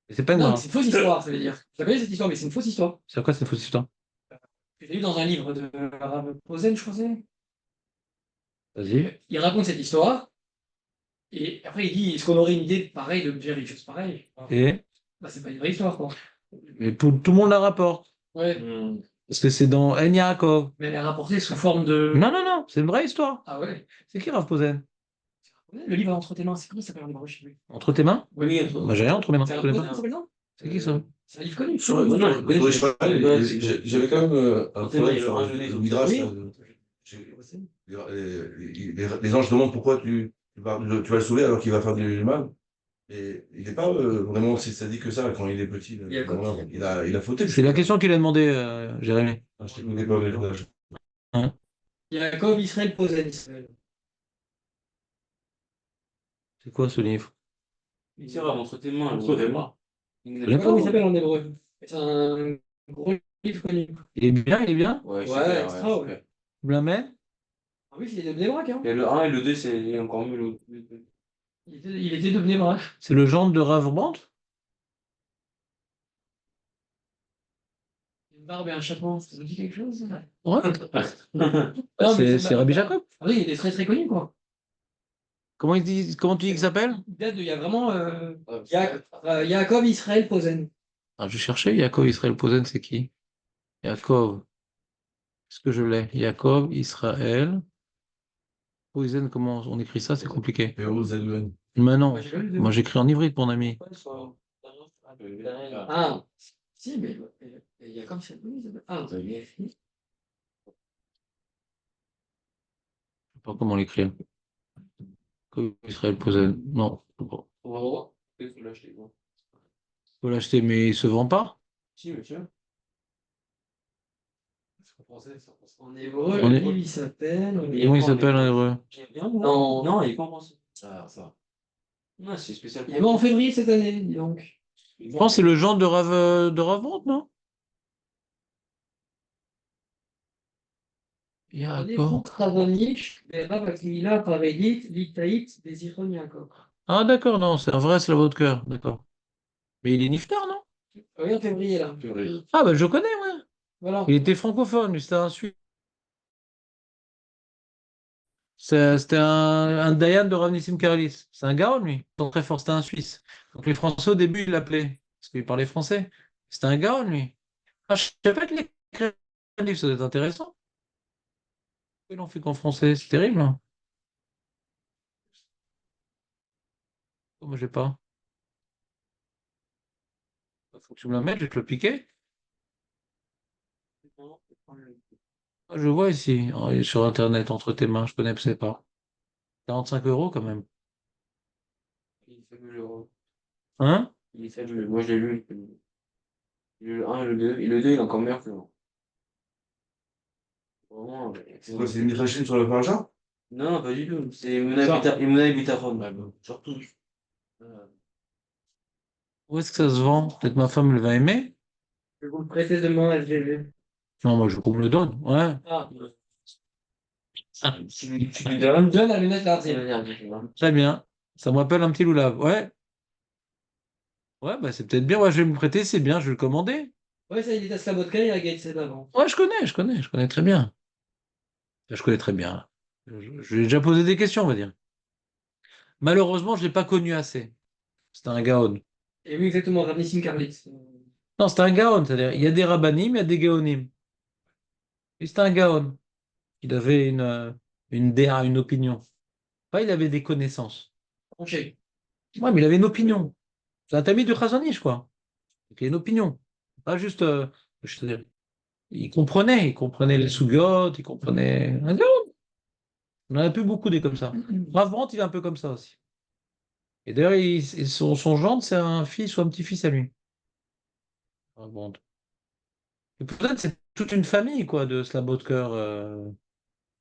C'est pas une non, c'est une fausse histoire, ça veut dire. Je connais cette histoire, mais c'est une fausse histoire. C'est quoi cette fausse histoire? J'ai lu dans un livre de Rav Posen, je crois. Vas-y. Il raconte cette histoire, et après il dit est-ce qu'on aurait une idée pareille de dire une chose pareille? Et Bah, c'est pas une vraie histoire, quoi. mais tout le monde la rapporte. Ouais. Parce que c'est dans En Yaakov. Mais elle est rapportée sous forme de. Non, c'est une vraie histoire. Ah ouais. C'est qui Rav Posen? Le livre Entre tes mains, c'est comment ça s'appelle en hébreu? Entre tes mains? Oui, Moi j'ai rien entre mes mains. c'est Je connais Rav pas. Posen, ça s'appelle, non? C'est qui ça? C'est un livre connu. Sur le cheval, j'avais quand même un problème sur le Midrash. Oui. Là, les anges demandent pourquoi tu vas le sauver alors qu'il va faire du mal. Et il n'est pas vraiment si sadique que ça quand il est petit. Il a fauté. C'est la question qu'il a demandé, Jérémy. Ah, je ne connais pas le message. Hein? Yaakov, Israël, Posen, Israël. C'est quoi ce livre? Il tire entre tes mains. Entre tes mains. Je sais pas comment il s'appelle en hébreu. C'est un gros livre connu. Il est bien, il est bien? Ouais, Ouais, super, extra, ouais. super. Vous me l'amenez? Ah oui, il est de Bnei-Brak, hein. Et le 1 et le 2, c'est encore mieux. Le deux. Il était de Bnei-Brak. C'est le genre de Rav Brandt? Une barbe et un chapeau, ça vous dit quelque chose? Ouais. Non, mais C'est Rabbi Jacob. Ah oui, il était très très connu, quoi. Comment tu dis qu'il s'appelle? Il date de, il y a vraiment Yaakov, Israël, Posen. Ah, je cherchais Yaakov Israël Posen, c'est qui? Yaakov. Est-ce que je l'ai? Yaakov Israël Posen, comment on écrit ça? C'est compliqué. P-O-Z-E-N. Mais non, Ouais, j'ai pas vu de- moi j'écris en ivrite, mon ami. Ah, si, mais Yaakov, c'est lui. Ah, Je sais pas comment l'écrire. Yaakov Israël Posen. Non, je sais pas. On va voir. Peut-être que là, je l'ai vu. Faut l'acheter, mais il se vend pas. Si, monsieur. en hébreu, On le est- livre, il s'appelle. Comment il s'appelle en hébreu? Non, Non, il est pas en français. Ça. Non, c'est spécial. il est mort en février cette année, dis donc. Je pense que c'est le genre de Rav Brandt, non? Yaakov. Travanique, Rav Akmila, Parédite, Litaït, des Zichron Yaakov. Ah d'accord, non, c'est un vrai Slavotkar, d'accord. Mais il est niftar, non? Oui, en février, là. Ah bah je connais, ouais. Voilà. Il était francophone, lui, c'était un Suisse. C'était un Dayan de Rav Nissim Karlis. C'est un Gaon, lui. Ils sont très fort, c'était un Suisse. Donc les Français, au début, ils l'appelaient, parce qu'il parlait français. C'était un Gaon, lui. Ah, je sais pas qu'il écrit un livre, ça doit être intéressant. Ils l'ont fait qu'en français, c'est terrible, hein. Moi, j'ai pas. Faut que tu me la mettes, je vais te le piquer. Ah, je vois ici, il est sur Internet, entre tes mains, je connaissais pas. 45 € quand même. Il est fabuleux. Hein? Il est fabuleux. Moi, je l'ai lu. J'ai lu le 1 et le 2. Et le 2, il est encore meilleur que le 1. Vraiment. C'est quoi, c'est une Midrashim sur le Parja? Non, pas du tout. C'est Ça. Emunah Bitachon. Surtout. Où est-ce que ça se vend? Peut-être ma femme, elle va aimer. Je vais vous le prêter demain, LGV. Non, moi, je veux qu'on me le donne. Ouais. Ah, Tu lui donnes. donne la lunette là. Il va venir. Très bien. Ça me rappelle un petit loulave. Ouais. Ouais, bah c'est peut-être bien. Ouais, je vais me prêter, c'est bien, je vais le commander. Ouais, ça, il est à Slabotka, il a Gaël avant. Ouais, je connais très bien. Je connais très bien. Je lui ai déjà posé des questions, on va dire. Malheureusement, je ne l'ai pas connu assez. C'était un gaon. Et oui, exactement, Rav Nissim Karlitz. Non, c'était un gaon, c'est-à-dire, il y a des rabbanim, il y a des gaonim. Et c'était un gaon. Il avait une DA, une opinion. Pas, il avait des connaissances. Tranché. Ouais, mais il avait une opinion. C'est un tamis de Khazanish, quoi. Donc, il a une opinion. Pas juste, je veux dire, il comprenait les sougiotes, il comprenait un gaon. On en a plus beaucoup des comme ça. Rav Brandt, il est un peu comme ça aussi. Et d'ailleurs, son gendre, c'est un fils ou un petit-fils à lui. Rav Brandt. Et Posen, c'est toute une famille, quoi, de Slabodker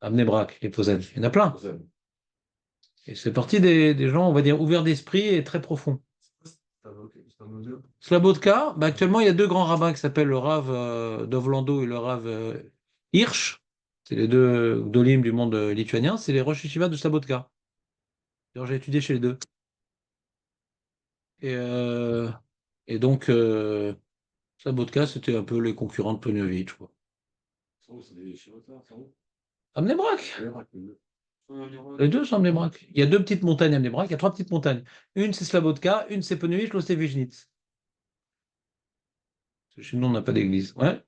à Bnei-Brak, les Posen. Il y en a plein. Et c'est parti des gens, on va dire, ouverts d'esprit et très profonds. Slabodka, bah, actuellement, il y a deux grands rabbins qui s'appellent le Rav Dovlando et le Rav Hirsch. C'est les deux dolim du monde lituanien. C'est les Rosh Yeshiva de Slabodka. D'ailleurs, j'ai étudié chez les deux. Et, euh, et donc, Slabodka, c'était un peu les concurrents de Poniovitch, quoi. À Bnei-Brak. Les deux sont à Bnei-Brak. Il y a deux petites montagnes à Bnei-Brak. Il y a trois petites montagnes. Une, c'est Slabodka. Une, c'est Poniovitch. L'autre, c'est Vizhnitz. Chez nous, on n'a pas d'église. Ouais.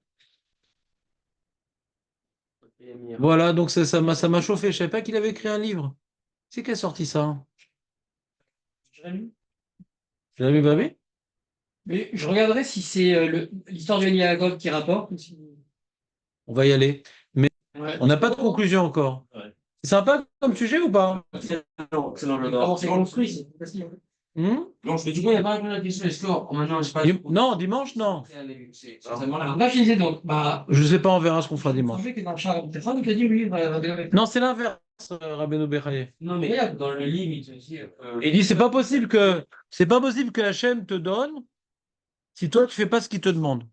Voilà, donc ça m'a chauffé. Je savais pas qu'il avait écrit un livre. C'est qui a sorti ça? Jérémy. Jérémy Babé? Mais je regarderai si c'est l'histoire du Yaakov qui rapporte. Ou si... On va y aller. Ouais. On n'a pas de conclusion encore. Ouais. C'est sympa comme sujet ou pas? Excellent, Comment j'adore. c'est construit, c'est facile. Non, je fais du coup, il n'y a pas répondu à la question. Est-ce que maintenant, je sais pas. Non, dimanche, non. Alors là, je disais donc, bah, Je sais pas, on verra ce qu'on fera je dimanche. pensais que dans le char, peut-être il a dit, oui, Non, c'est l'inverse, Rabbeinu Bechaye. Non, mais dans le livre, il te dit. Il dit c'est pas possible que Hachem te donne si toi tu fais pas ce qu'il te demande.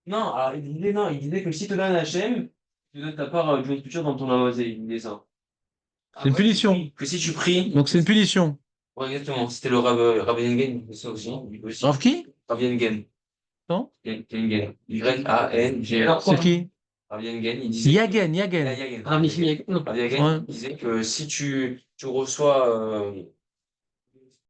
Non, alors il disait que si tu donnes Hachem, tu donnes ta part d'une culture dans ton amosé. Il disait ça. C'est une punition. Que si tu pries. Donc c'est une punition. Ouais, exactement. C'était le Rabbi Engen qui disait ça aussi. Rav qui? Rabbi Engen. Non? Engen. Y-A-N-G. C'est qui? Rabbi Engen, il disait. Yagen. Yagen. Rabbi Engen. Ouais. Il disait que si tu reçois